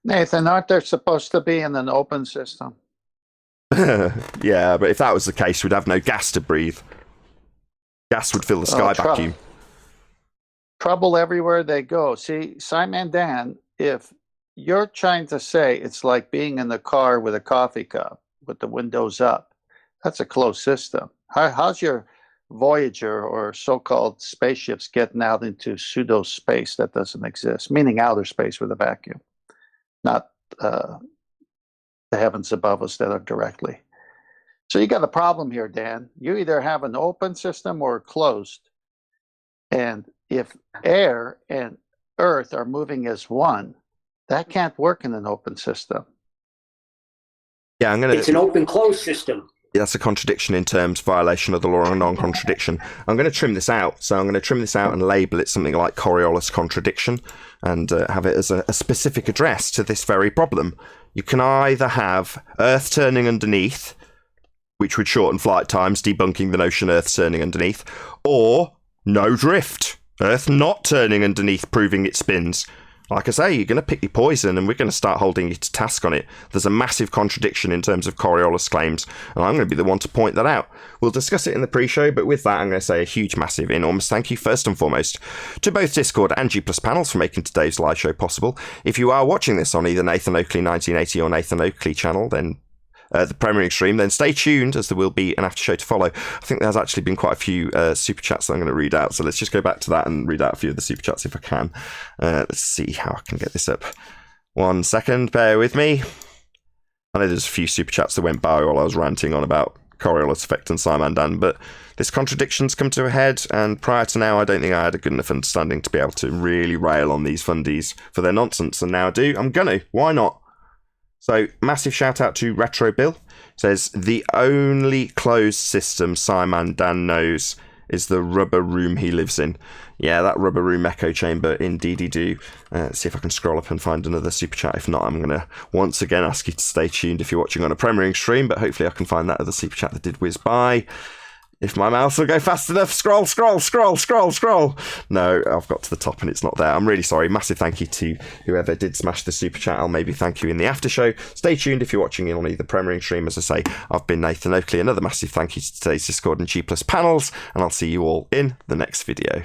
Nathan, aren't they supposed to be in an open system? Yeah, but if that was the case, we'd have no gas to breathe. Gas would fill the sky vacuum. Trouble everywhere they go. See, SciManDan, if you're trying to say it's like being in the car with a coffee cup with the windows up, that's a closed system. How's your Voyager or so-called spaceships getting out into pseudo space that doesn't exist, meaning outer space with a vacuum, not the heavens above us that are directly. So you got a problem here, Dan. You either have an open system or closed. And if air and earth are moving as one, that can't work in an open system. Yeah, It's an open-closed system. That's a contradiction in terms, violation of the law and non-contradiction. I'm going to trim this out. So I'm going to trim this out and label it something like Coriolis contradiction and have it as a specific address to this very problem. You can either have Earth turning underneath, which would shorten flight times, debunking the notion Earth's turning underneath, or no drift, Earth not turning underneath, proving it spins. Like I say, you're going to pick your poison and we're going to start holding you to task on it. There's a massive contradiction in terms of Coriolis claims, and I'm going to be the one to point that out. We'll discuss it in the pre-show, but with that, I'm going to say a huge, massive, enormous thank you, first and foremost, to both Discord and G+ panels for making today's live show possible. If you are watching this on either Nathan Oakley 1980 or Nathan Oakley channel, then the premiering stream, then stay tuned as there will be an after show to follow. I think there's actually been quite a few super chats that I'm going to read out, so let's just go back to that and read out a few of the super chats if I can. Let's see how I can get this up. 1 second, bear with me. I know there's a few super chats that went by while I was ranting on about Coriolis effect and SciManDan, but this contradiction's come to a head, and prior to now I don't think I had a good enough understanding to be able to really rail on these fundies for their nonsense, and now I do. I'm gonna. Why not? So, massive shout out to Retro Bill. Says, the only closed system SciManDan knows is the rubber room he lives in. Yeah, that rubber room echo chamber, indeedy do. See if I can scroll up and find another super chat. If not, I'm going to once again ask you to stay tuned if you're watching on a premiering stream, but hopefully I can find that other super chat that did whiz by. If my mouse will go fast enough, scroll. No, I've got to the top and it's not there. I'm really sorry. Massive thank you to whoever did smash the super chat. I'll maybe thank you in the after show. Stay tuned if you're watching on either premiering stream. As I say, I've been Nathan Oakley. Another massive thank you to today's Discord and G+ panels, and I'll see you all in the next video.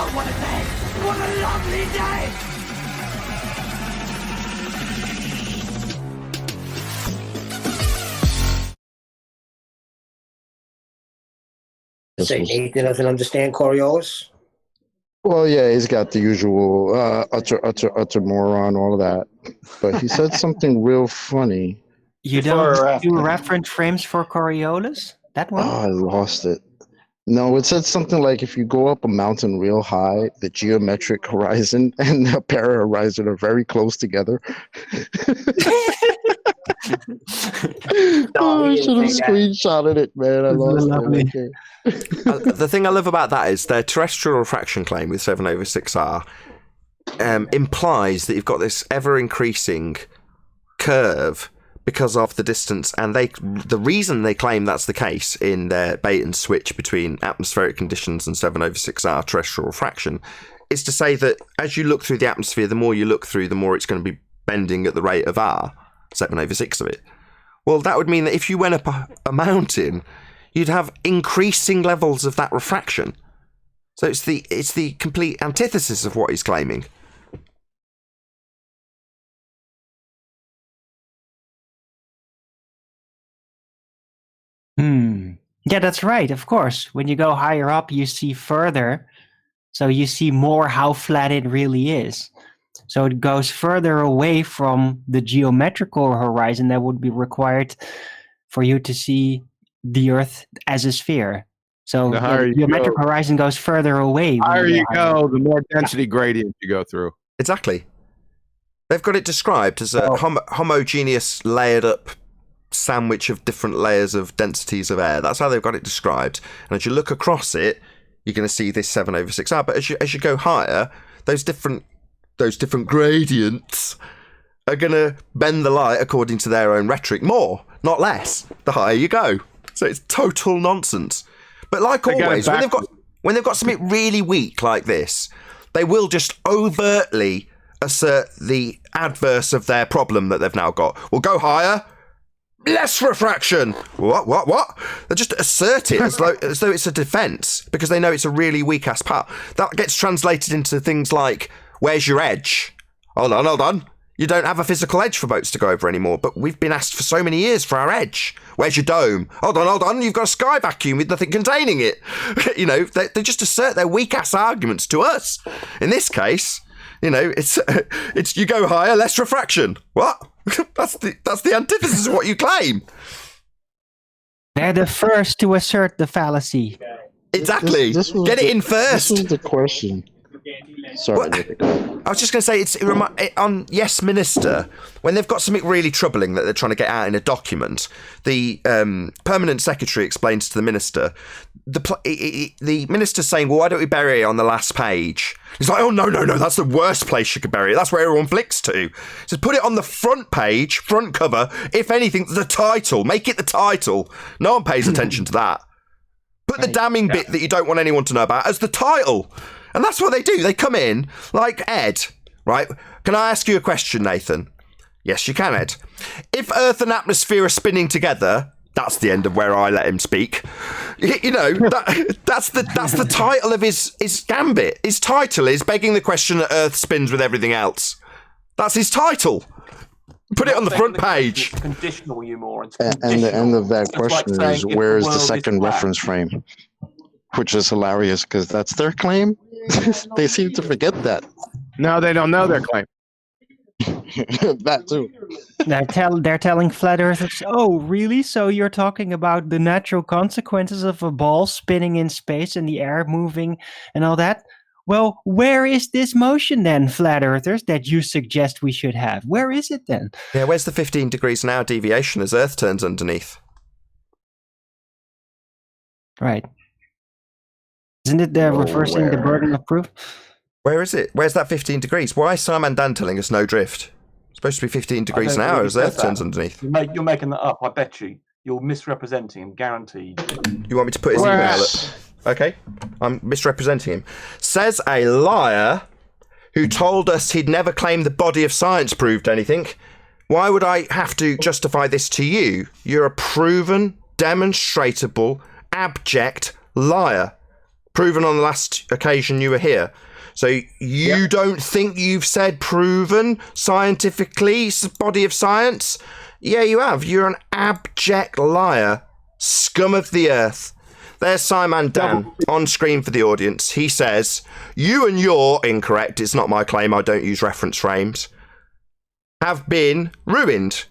Oh, what a day! What a lovely day! Say Nathan doesn't understand Coriolis? Well, yeah, he's got the usual utter moron, all of that. But he said something real funny. You don't do reference frames for Coriolis? That one? Oh, I lost it. No, it said something like if you go up a mountain real high, the geometric horizon and the para-horizon are very close together. I should have screenshotted it, man. I lost it. Okay. The thing I love about that is their terrestrial refraction claim with 7/6R implies that you've got this ever-increasing curve because of the distance, and the reason they claim that's the case in their bait and switch between atmospheric conditions and 7/6R terrestrial refraction is to say that as you look through the atmosphere, the more you look through, the more it's going to be bending at the rate of R, 7/6 of it. Well, that would mean that if you went up a mountain, you'd have increasing levels of that refraction. So it's the complete antithesis of what he's claiming. Yeah, that's right, of course. When you go higher up, you see further. So you see more how flat it really is. So it goes further away from the geometrical horizon that would be required for you to see the Earth as a sphere. So the geometric horizon goes further away. The higher you go, the more density gradient you go through. Exactly. They've got it described as a homogeneous, layered up sandwich of different layers of densities of air. That's how they've got it described. And as you look across it, you're going to see this 7/6R. But as you go higher, those different gradients are going to bend the light according to their own rhetoric more, not less, the higher you go. So it's total nonsense. But like always, when they've got something really weak like this, they will just overtly assert the adverse of their problem that they've now got. We'll go higher. less refraction. What? They just assert it as though it's a defense because they know it's a really weak-ass part. That gets translated into things like, where's your edge? Hold on. You don't have a physical edge for boats to go over anymore, but we've been asked for so many years for our edge. Where's your dome? Hold on. You've got a sky vacuum with nothing containing it. You know, they just assert their weak-ass arguments to us. In this case, you know, it's you go higher, less refraction. What? That's the antithesis of what you claim. They're the first to assert the fallacy. Exactly. Get it in first. This is the question. Sorry. I was just going to say, it's on Yes Minister, when they've got something really troubling that they're trying to get out in a document, the permanent secretary explains to the minister, the minister's saying, well, why don't we bury it on the last page? He's like, oh, no, that's the worst place you could bury it. That's where everyone flicks to. He says, put it on the front page, front cover, if anything, the title. Make it the title. No one pays attention to that. Put the damning bit that you don't want anyone to know about as the title. And that's what they do. They come in like Ed, right? Can I ask you a question, Nathan? Yes, you can, Ed. If Earth and atmosphere are spinning together, that's the end of where I let him speak. You know, that's the title of his gambit. His title is begging the question that Earth spins with everything else. That's his title. Put it on the front page. Conditional you more. And the end of that question is, where is the second reference frame? Which is hilarious because that's their claim. They seem to forget that. No, they don't know their claim. That too. They're telling flat earthers, oh, really? So you're talking about the natural consequences of a ball spinning in space and the air moving and all that? Well, where is this motion then, flat earthers, that you suggest we should have? Where is it then? Yeah, where's the 15 degrees an hour deviation as Earth turns underneath? Right. Isn't it reversing the burden of proof? Where is it? Where's that 15 degrees? Why is SciManDan telling us no drift? It's supposed to be 15 degrees an hour as Earth turns underneath. You're making that up, I bet you. You're misrepresenting him, guaranteed. You want me to put his email up? Okay, I'm misrepresenting him. Says a liar who told us he'd never claimed the body of science proved anything. Why would I have to justify this to you? You're a proven, demonstrable, abject liar. Proven on the last occasion you were here. So you don't think you've said proven scientifically body of science? Yeah, you have. You're an abject liar. Scum of the earth. There's SciManDan on screen for the audience. He says, you and your incorrect, it's not my claim, I don't use reference frames, have been ruined.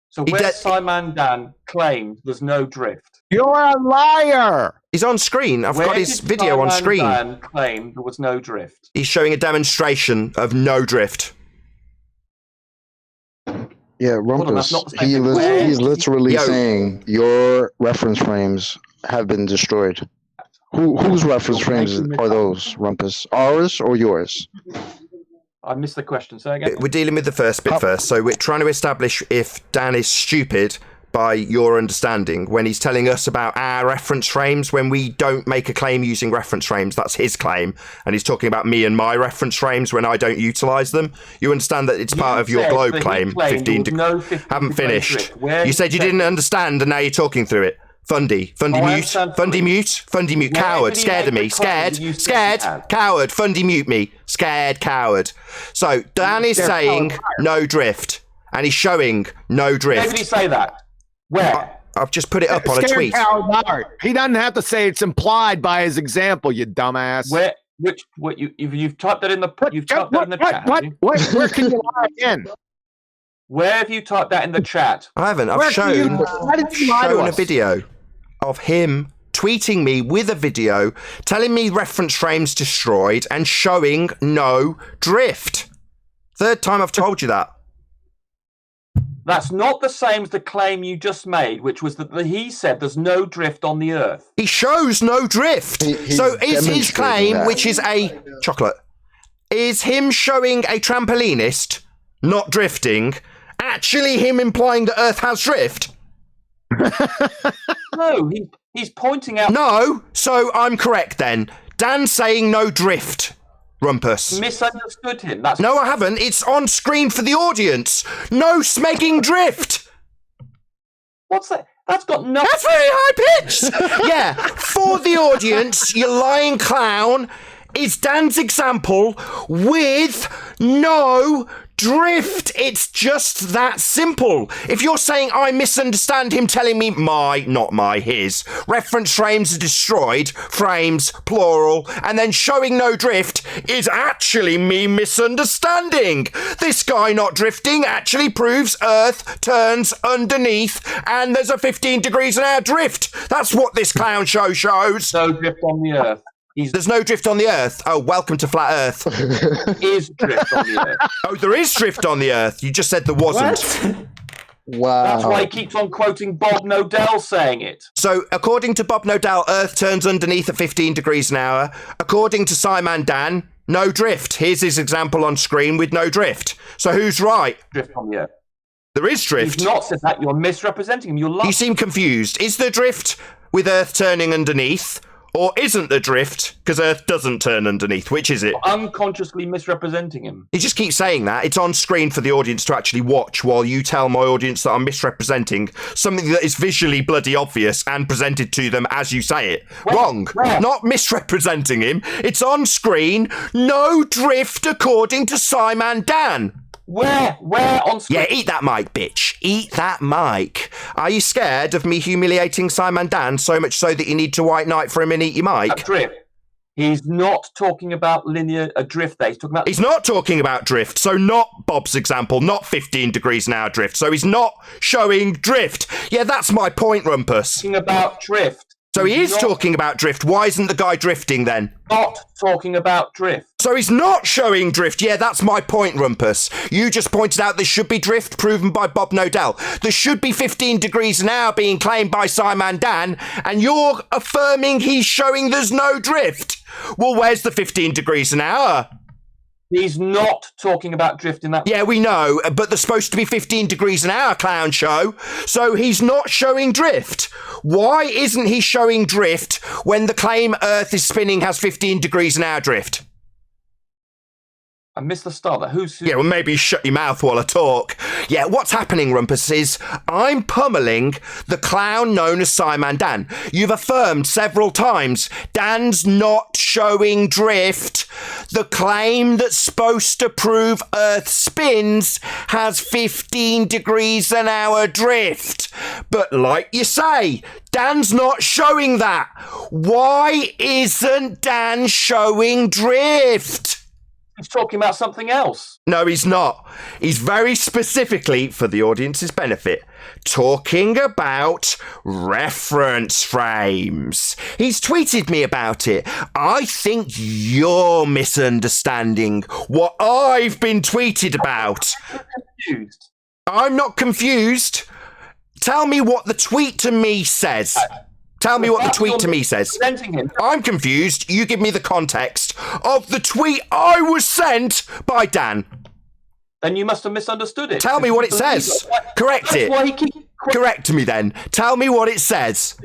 So where's SciManDan claimed there's no drift? You're a liar! He's on screen. I've got his video on screen. SciManDan claimed there was no drift. He's showing a demonstration of no drift. Yeah, Rumpus, he's literally saying your reference frames have been destroyed. Whose reference frames are those, Rumpus? Ours or yours? I missed the question. Say again. We're dealing with the first bit first. So we're trying to establish if Dan is stupid by your understanding when he's telling us about our reference frames when we don't make a claim using reference frames. That's his claim. And he's talking about me and my reference frames when I don't utilise them. You understand that it's part of your globe claim. 15 haven't finished. You said you didn't understand and now you're talking through it. Fundy mute, coward, scared of me, scared, coward, Fundy mute me, scared, coward. So Dan is saying no drift, and he's showing no drift. Where did he say that? Where? I've just put it up on a tweet. He doesn't have to say it's implied by his example, you dumbass. You've typed that in the chat. Where can you lie again? Where have you typed that in the chat? I haven't. I've shown a video of him tweeting me with a video telling me reference frames destroyed and showing no drift. Third time I've told you that. That's not the same as the claim you just made, which was that he said there's no drift on the Earth. He shows no drift. So is his claim, which is a chocolate, is him showing a trampolinist not drifting, actually him implying that Earth has drift? No, he's pointing out... No, so I'm correct then. Dan saying no drift. Rumpus. Misunderstood him. No, I haven't. It's on screen for the audience. No smegging drift. What's that? That's got nothing. That's very high pitched. Yeah, for the audience, you lying clown, is Dan's example with no drift. It's just that simple. If you're saying I misunderstand him telling me his reference frames are destroyed, frames, plural, and then showing no drift is actually me misunderstanding. This guy not drifting actually proves Earth turns underneath and there's a 15 degrees an hour drift. That's what this clown show shows. No drift on the Earth. There's no drift on the Earth. Oh, welcome to Flat Earth. Is drift on the Earth. Oh, there is drift on the Earth. You just said there wasn't. What? Wow. That's why he keeps on quoting Bob Nodell saying it. So, according to Bob Nodell, Earth turns underneath at 15 degrees an hour. According to SciManDan, no drift. Here's his example on screen with no drift. So who's right? Drift on the Earth. There is drift. He's not said that. You're misrepresenting him. You're lying. You seem confused. Is there drift with Earth turning underneath? Or isn't there drift because Earth doesn't turn underneath? Which is it? Unconsciously misrepresenting him. He just keeps saying that. It's on screen for the audience to actually watch while you tell my audience that I'm misrepresenting something that is visually bloody obvious and presented to them as you say it. Wrong. Not misrepresenting him. It's on screen. No drift according to SciManDan. Where on screen? Yeah, eat that mic, bitch. Eat that mic. Are you scared of me humiliating SciManDan so much so that you need to white knight for him and eat your mic? Drift. He's not talking about linear drift there. He's not talking about drift. So not Bob's example, not 15 degrees an hour drift. So he's not showing drift. Yeah, that's my point, Rumpus. Talking about drift. So he is talking about drift. Why isn't the guy drifting then? Not talking about drift. So he's not showing drift. Yeah, that's my point, Rumpus. You just pointed out there should be drift proven by Bob Nodell. There should be 15 degrees an hour being claimed by SciManDan, and you're affirming he's showing there's no drift. Well, where's the 15 degrees an hour? He's not talking about drift in that. Yeah, we know, but there's supposed to be 15 degrees an hour, clown show. So he's not showing drift. Why isn't he showing drift when the claim Earth is spinning has 15 degrees an hour drift? I missed the start there. Who's... Yeah, well, maybe shut your mouth while I talk. Yeah, what's happening, Rumpus, is I'm pummeling the clown known as SciManDan. You've affirmed several times Dan's not showing drift. The claim that's supposed to prove Earth spins has 15 degrees an hour drift. But like you say, Dan's not showing that. Why isn't Dan showing drift? He's talking about something else. No, he's not. He's very specifically, for the audience's benefit, talking about reference frames. He's tweeted me about it. I think you're misunderstanding what I've been tweeted about. Confused. I'm not confused. Tell me what the tweet to me says. Tell me what the tweet to me says. I'm confused. You give me the context of the tweet I was sent by Dan. Then you must have misunderstood it. Tell me what it says. Correct it. Correct me then. Tell me what it says.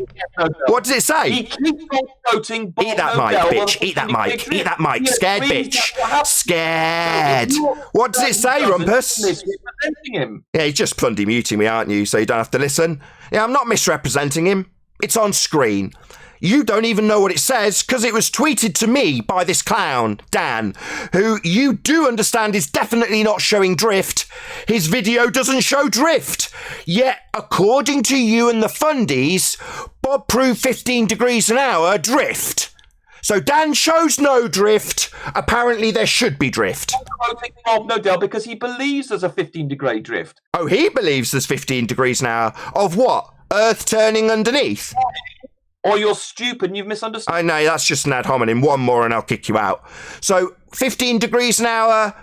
What does it say? He keeps on quoting Bob Eat that mic, bitch. Eat that mic. Eat that mic. Scared bitch. Scared. What does it say, Rumpus? Yeah, you're just plundy muting me, aren't you? So you don't have to listen. Yeah, I'm not misrepresenting him. It's on screen. You don't even know what it says because it was tweeted to me by this clown, Dan, who you do understand is definitely not showing drift. His video doesn't show drift. Yet, according to you and the fundies, Bob proved 15 degrees an hour drift. So Dan shows no drift. Apparently there should be drift. I'm quoting Bob Nodell because he believes there's a 15-degree drift. Oh, he believes there's 15 degrees an hour. Of what? Earth turning underneath? Or you're stupid and you've misunderstood. I know, that's just an ad hominem. One more and I'll kick you out. So, 15 degrees an hour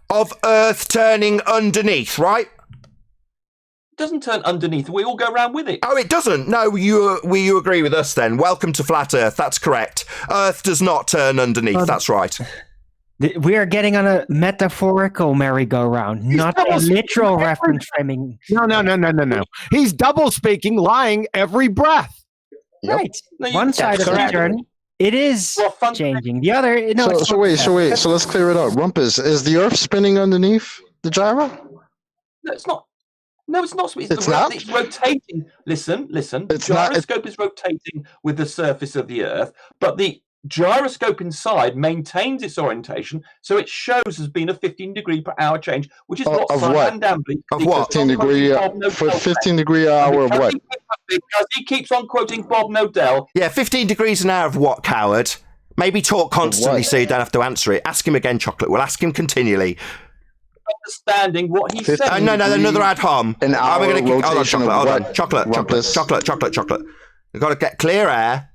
of Earth turning underneath, right? It doesn't turn underneath. We all go around with it. Oh, it doesn't? No, you agree with us then. Welcome to Flat Earth. That's correct. Earth does not turn underneath. That's right. We are getting on a metaphorical merry-go-round, not a literal reference framing. No. He's double speaking, lying every breath. Right. One side of the journey. It is changing. The other no. So wait. So let's clear it up. Rumpus, is the Earth spinning underneath the gyro? No, it's not. No, it's not. It's not? It's rotating. Listen. The It's not- gyroscope is rotating with the surface of the Earth, but the gyroscope inside maintains its orientation, so it shows as being a 15 degree per hour change, which is what Of what? SciManDan believes. Of what? 15 degree hour of what? Because he keeps on quoting Bob Nodell. Yeah, 15 degrees an hour of what, coward? Maybe talk constantly so you don't have to answer it. Ask him again, Chocolate. We'll ask him continually. Understanding what he said. No, another ad hom. An hour rotation of Hold on. what? Chocolate. We've got to get clear air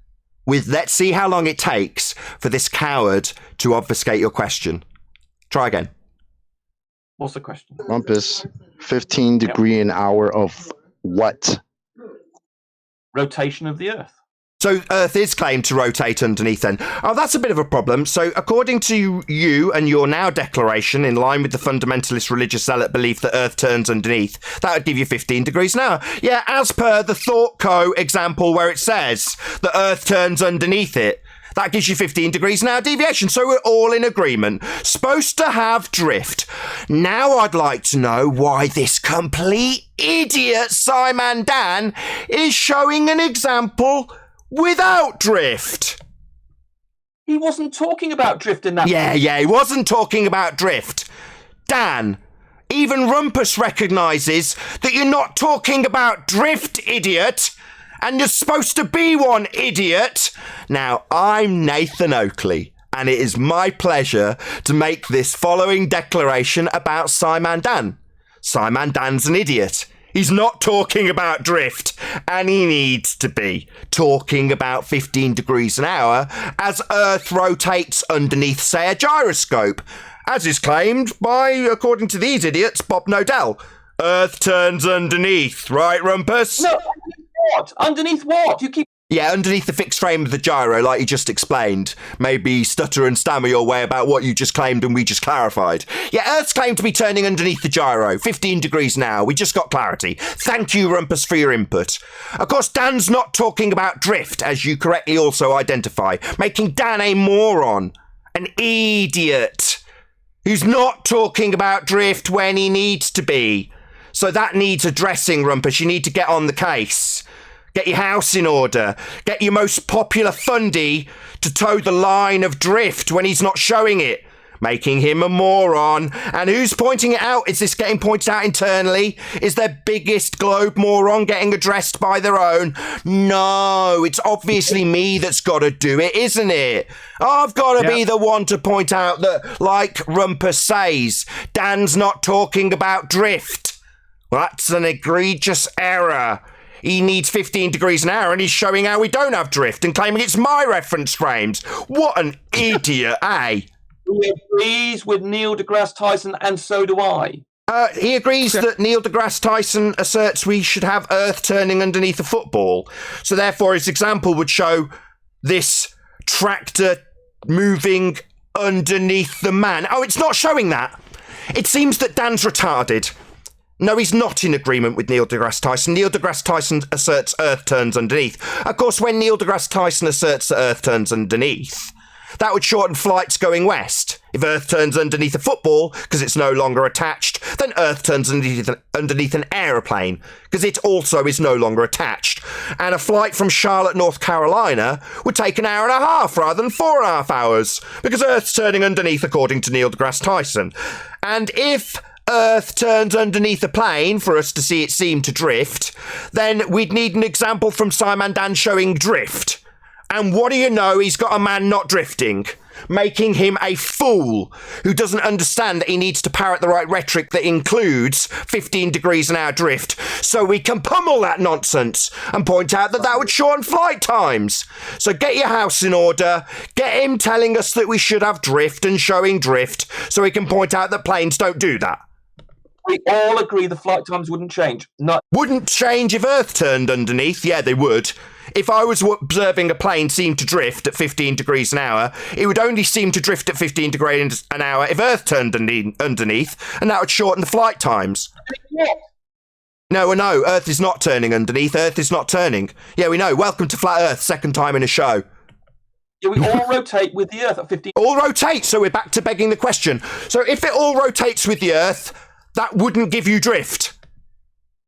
with let's see how long it takes for this coward to obfuscate your question. Try again. What's the question? Rumpus, 15 degree an hour of what? Rotation of the Earth. So Earth is claimed to rotate underneath then. Oh, that's a bit of a problem. So according to you and your now declaration, in line with the fundamentalist religious zealot belief that Earth turns underneath, that would give you 15 degrees an hour. Yeah, as per the Thought Co example where it says that Earth turns underneath it, that gives you 15 degrees an hour deviation. So we're all in agreement. Supposed to have drift. Now I'd like to know why this complete idiot SciManDan is showing an example without drift. He wasn't talking about drift in that. Yeah, he wasn't talking about drift. Dan, even Rumpus recognises that you're not talking about drift, idiot. And you're supposed to be one, idiot. Now, I'm Nathan Oakley, and it is my pleasure to make this following declaration about SciManDan. SciManDan's an idiot. He's not talking about drift, and he needs to be talking about 15 degrees an hour as Earth rotates underneath, say, a gyroscope, as is claimed by, according to these idiots, Bob Nodell. Earth turns underneath, right, Rumpus? No, what? Underneath what? You keep... Yeah, underneath the fixed frame of the gyro, like you just explained. Maybe stutter and stammer your way about what you just claimed and we just clarified. Yeah, Earth's claimed to be turning underneath the gyro, 15 degrees now. We just got clarity. Thank you, Rumpus, for your input. Of course, Dan's not talking about drift, as you correctly also identify, making Dan a moron, an idiot, who's not talking about drift when he needs to be. So that needs addressing, Rumpus. You need to get on the case. Get your house in order. Get your most popular fundy to toe the line of drift when he's not showing it, making him a moron. And who's pointing it out? Is this getting pointed out internally? Is their biggest globe moron getting addressed by their own? No, it's obviously me that's got to do it, isn't it? I've got to be the one to point out that, like Rumpus says, Dan's not talking about drift. Well, that's an egregious error. He needs 15 degrees an hour and he's showing how we don't have drift and claiming it's my reference frames. What an idiot, eh? He agrees with Neil deGrasse Tyson, and so do I. He agrees that Neil deGrasse Tyson asserts we should have Earth turning underneath a football. So therefore his example would show this tractor moving underneath the man. Oh, it's not showing that. It seems that Dan's retarded. No, he's not in agreement with Neil deGrasse Tyson. Neil deGrasse Tyson asserts Earth turns underneath. Of course, when Neil deGrasse Tyson asserts that Earth turns underneath, that would shorten flights going west. If Earth turns underneath a football, because it's no longer attached, then Earth turns underneath an aeroplane, because it also is no longer attached. And a flight from Charlotte, North Carolina, would take an hour and a half rather than 4.5 hours, because Earth's turning underneath according to Neil deGrasse Tyson. And if Earth turns underneath a plane for us to see it seem to drift, then we'd need an example from SciManDan showing drift. And what do you know? He's got a man not drifting, making him a fool who doesn't understand that he needs to parrot the right rhetoric that includes 15 degrees an hour drift, so we can pummel that nonsense and point out that that would shorten flight times. So get your house in order, get him telling us that we should have drift and showing drift, so we can point out that planes don't do that. We all agree the flight times wouldn't change. Wouldn't change if Earth turned underneath? Yeah, they would. If I was observing a plane seem to drift at 15 degrees an hour, it would only seem to drift at 15 degrees an hour if Earth turned underneath, and that would shorten the flight times. No, Earth is not turning underneath. Earth is not turning. Yeah, we know. Welcome to Flat Earth, second time in a show. Yeah, we all rotate with the Earth at 15. All rotate, so we're back to begging the question. So if it all rotates with the Earth, that wouldn't give you drift.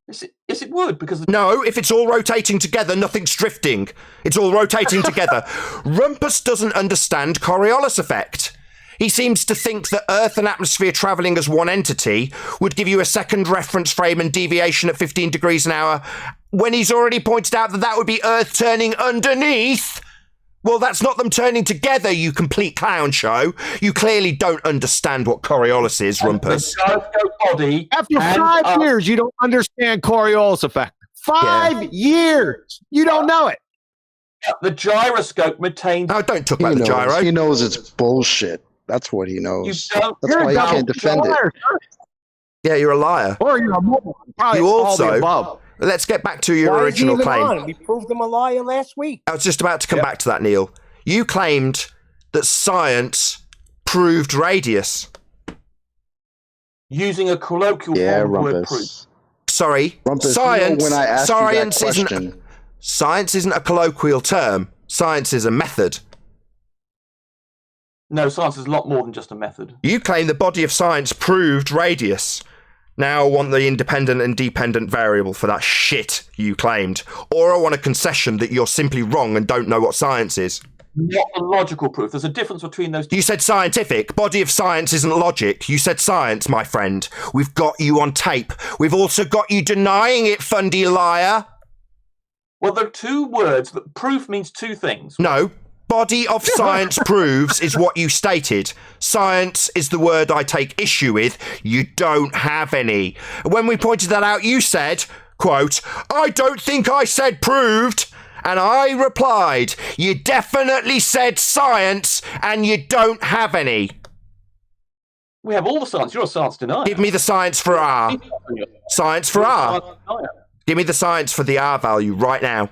Yes, it would, because... No, if it's all rotating together, nothing's drifting. It's all rotating together. Rumpus doesn't understand Coriolis effect. He seems to think that Earth and atmosphere travelling as one entity would give you a second reference frame and deviation at 15 degrees an hour, when he's already pointed out that that would be Earth turning underneath. Well, that's not them turning together, you complete clown show. You clearly don't understand what Coriolis is, Rumpus. Body After 5 years, you don't understand Coriolis effect. 5 years! You don't know it. The gyroscope maintains... Oh, don't talk about the gyro. He knows it's bullshit. That's what he knows. You That's why he can't defend it. Yeah, you're a liar. Or you're a moron. Probably You all also... the above. Let's get back to your Why original is he even claim. on? We proved him a liar last week. I was just about to come back to that, Neil. You claimed that science proved radius. Using a colloquial form of word proof. Sorry, Rumpus, science. when I asked Science you that isn't. question, Science isn't a colloquial term. Science is a method. No, science is a lot more than just a method. You claim the body of science proved radius. Now I want the independent and dependent variable for that shit you claimed. Or I want a concession that you're simply wrong and don't know what science is. Not the logical proof. There's a difference between those two. You said scientific. Body of science isn't logic. You said science, my friend. We've got you on tape. We've also got you denying it, fundy liar. Well, there are two words, that proof means two things. No. Body of science proves is what you stated. Science is the word I take issue with. You don't have any. When we pointed that out, you said, quote, I don't think I said proved. And I replied, you definitely said science and you don't have any. We have all the science. You're a science denier. Give me the science for R. Science for R. Give me the science for the R value right now.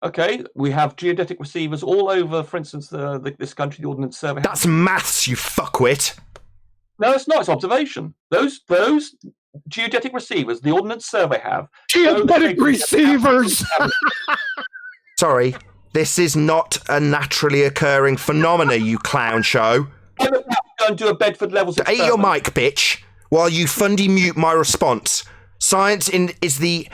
Okay, we have geodetic receivers all over, for instance, this country, the Ordnance Survey. That's maths, you fuckwit. No, it's not. It's observation. Those geodetic receivers, the Ordnance Survey have. Geodetic receivers! Sorry, this is not a naturally occurring phenomena, you clown show. I'm about to go and do a Bedford levels Eat your mic, bitch, while you fundy mute my response. Science is the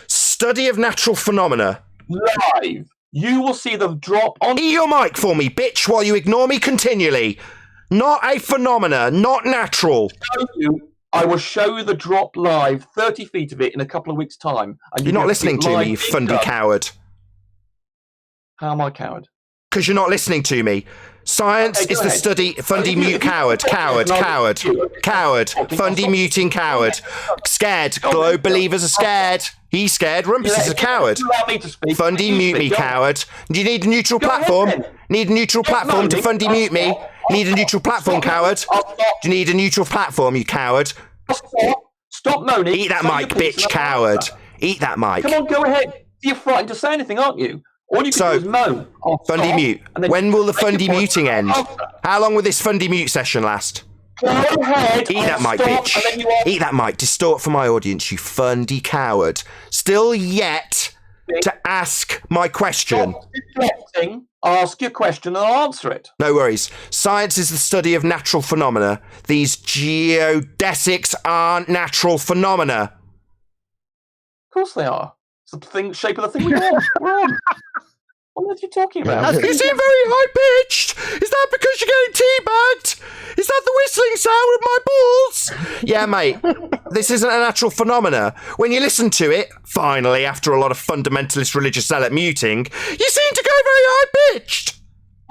study of natural phenomena. Live. You will see the drop on... Eat your mic for me, bitch, while you ignore me continually. Not a phenomena, not natural. I will show you the drop live, 30 feet of it in a couple of weeks' time. And you're not listening to me, you fundy coward. How am I a coward? Because you're not listening to me. Science is the study... Fundy mute coward. Coward. Fundy muting coward. Scared. Globe believers are scared. He's scared. Rumpus is a coward. Fundy mute me, coward. Do you need a neutral platform? Need a neutral platform to fundy mute me? Need a neutral platform, coward? Do you need a neutral platform, you coward? Stop moaning. Eat that mic, bitch, coward. Eat that mic. Come on, go ahead. You're frightened to say anything, aren't you? All you can do is moan. Fundy mute. When will the fundy muting end? How long will this fundy mute session last? Go ahead. Eat that mic, bitch. Eat that mic. Distort for my audience, you fundy coward. Still yet to ask my question. Ask your question and I'll answer it. No worries. Science is the study of natural phenomena. These geodesics aren't natural phenomena. Of course they are. It's the shape of the thing we're on. What are you talking about? You seem very high-pitched. Is that because you're getting teabagged? Is that the whistling sound of my balls? Yeah, mate. This isn't a natural phenomena. When you listen to it, finally, after a lot of fundamentalist religious zealot muting, you seem to go very high-pitched.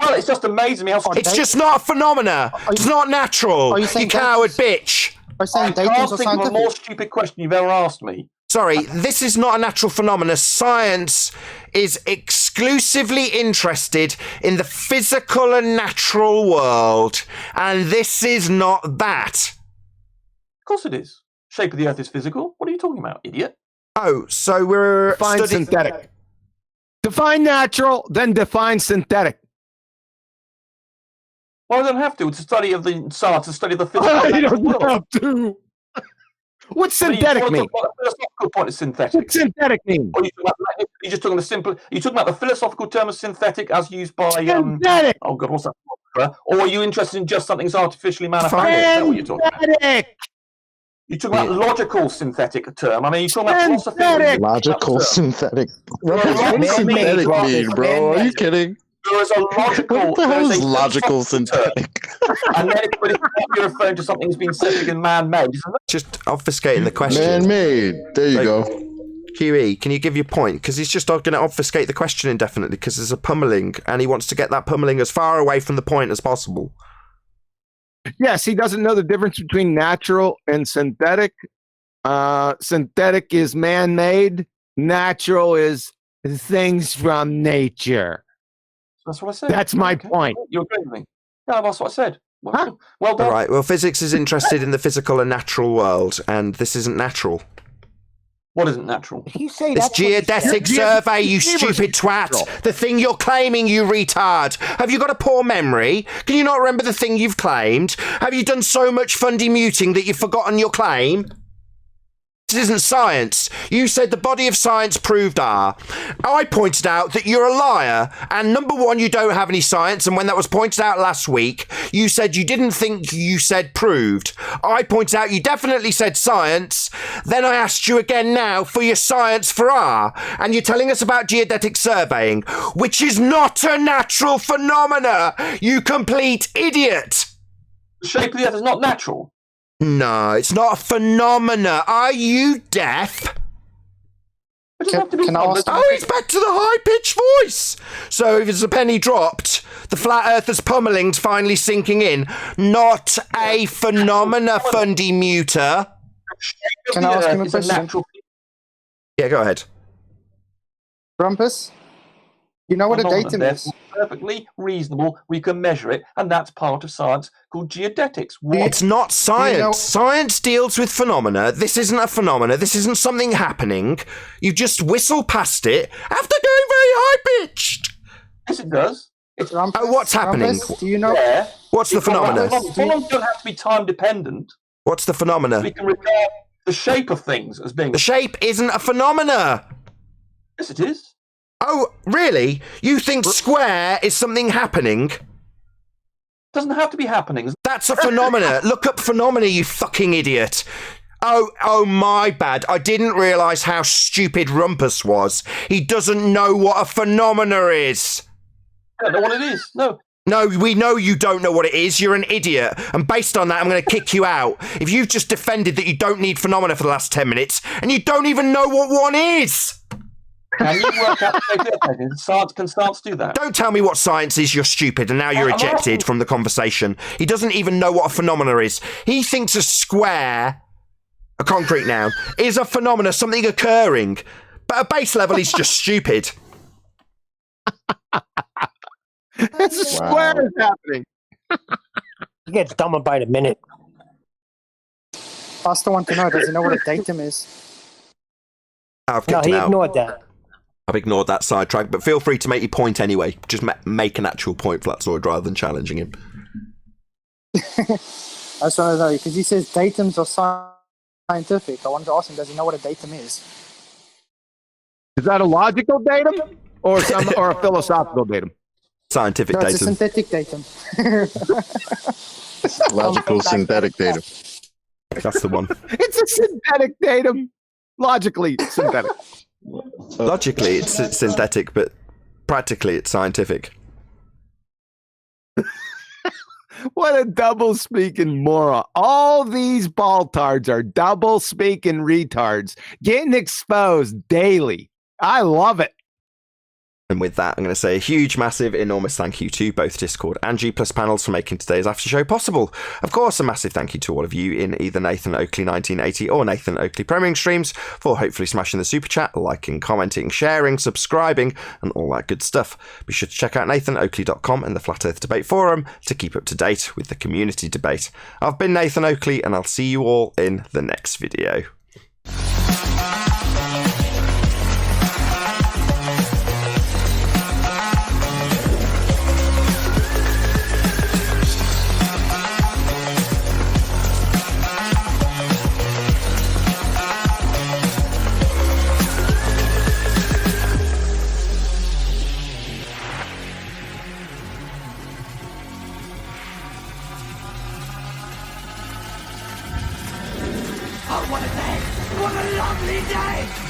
Well, it's just amazing me how... It's just not a phenomena. It's not natural. You coward bitch. I can't think of a more stupid question you've ever asked me. Sorry, this is not a natural phenomena. Science is exclusively interested in the physical and natural world, and this is not that. Of course it is. Shape of the Earth is physical. What are you talking about, idiot? Oh, so we're define synthetic. Define natural, then define synthetic. Well, I don't have to. It's a study of the science, a study of the physical. You don't have to. What's synthetic mean? The philosophical point of synthetic. What's synthetic mean? Or you just talking the simple. You talking about the philosophical term of synthetic as used by synthetic. Oh God, what's that? Or are you interested in just something's artificially manufactured? Is that what you're talking about? You're talking about logical synthetic term. I mean, you're talking about philosophy. Logical synthetic. What does synthetic mean, bro? Are you kidding? There is a logical. What the hell is logical synthetic? And then if you're referring to something that's been synthetic and man-made, just obfuscating the question. Man-made. There you go. QE, can you give your point? Because he's just going to obfuscate the question indefinitely because there's a pummeling and he wants to get that pummeling as far away from the point as possible. Yes, he doesn't know the difference between natural and synthetic. Synthetic is man-made. Natural is things from nature. That's what I said. That's my point. You agree with me? Yeah, that's what I said. Well, huh? Well done. All right. Well, physics is interested in the physical and natural world, and this isn't natural. What isn't natural? He say this geodetic survey, you stupid twat. The thing you're claiming, you retard. Have you got a poor memory? Can you not remember the thing you've claimed? Have you done so much fundy muting that you've forgotten your claim? This isn't science. You said the body of science proved R. I pointed out that you're a liar. And number one, you don't have any science. And when that was pointed out last week, you said you didn't think you said proved. I pointed out you definitely said science. Then I asked you again now for your science for R. And you're telling us about geodetic surveying, which is not a natural phenomena, you complete idiot. The shape of the earth is not natural. No, it's not a phenomena. Are you deaf? Can I ask he's back to the high-pitched voice. So if it's a penny dropped, the flat earther's pummeling's finally sinking in. Not a phenomena, fundy muter. Can I ask him a question? Yeah, go ahead. Rumpus, you know what a datum is? Perfectly reasonable. We can measure it, and that's part of science called geodetics. It's not science. Science deals with phenomena. This isn't a phenomena. This isn't something happening. You just whistle past it after going very high-pitched. Yes, it does. What's happening? Rumpus, do you know? Yeah. What's the phenomena? Phenomena don't have to be time-dependent. What's the phenomena? We can regard the shape of things as being... The shape isn't a phenomena. Yes, it is. Oh, really? You think square is something happening? Doesn't have to be happening. That's a phenomena. Look up phenomena, you fucking idiot. Oh, my bad. I didn't realise how stupid Rumpus was. He doesn't know what a phenomena is. I don't know what it is. No. No, we know you don't know what it is. You're an idiot. And based on that, I'm going to kick you out. If you've just defended that you don't need phenomena for the last 10 minutes, and you don't even know what one is. Can you work out the Can science do that? Don't tell me what science is, you're stupid, and now you're ejected from the conversation. He doesn't even know what a phenomena is. He thinks a square, a concrete noun, is a phenomena, something occurring. But at base level, he's just stupid. It's a square is happening. He gets dumber by the minute. I still want to know, does he know what a datum is? No, he ignored that. I've ignored that sidetrack, but feel free to make your point anyway. Just make an actual point, Flatsoid, rather than challenging him. I just want to know, because he says datums are scientific. I wanted to ask him, does he know what a datum is? Is that a logical datum or a philosophical datum? Scientific datum. It's a synthetic datum. Logical synthetic datum. That's the one. It's a synthetic datum. Logically synthetic. Logically, it's synthetic, but practically, it's scientific. What a double-speaking moron. All these baltards are double-speaking retards, getting exposed daily. I love it. And with that, I'm going to say a huge, massive, enormous thank you to both Discord and G+ panels for making today's after show possible. Of course, a massive thank you to all of you in either Nathan Oakley 1980 or Nathan Oakley Premiering streams for hopefully smashing the super chat, liking, commenting, sharing, subscribing, and all that good stuff. Be sure to check out nathanoakley.com and the Flat Earth Debate Forum to keep up to date with the community debate. I've been Nathan Oakley, and I'll see you all in the next video. What a lovely day!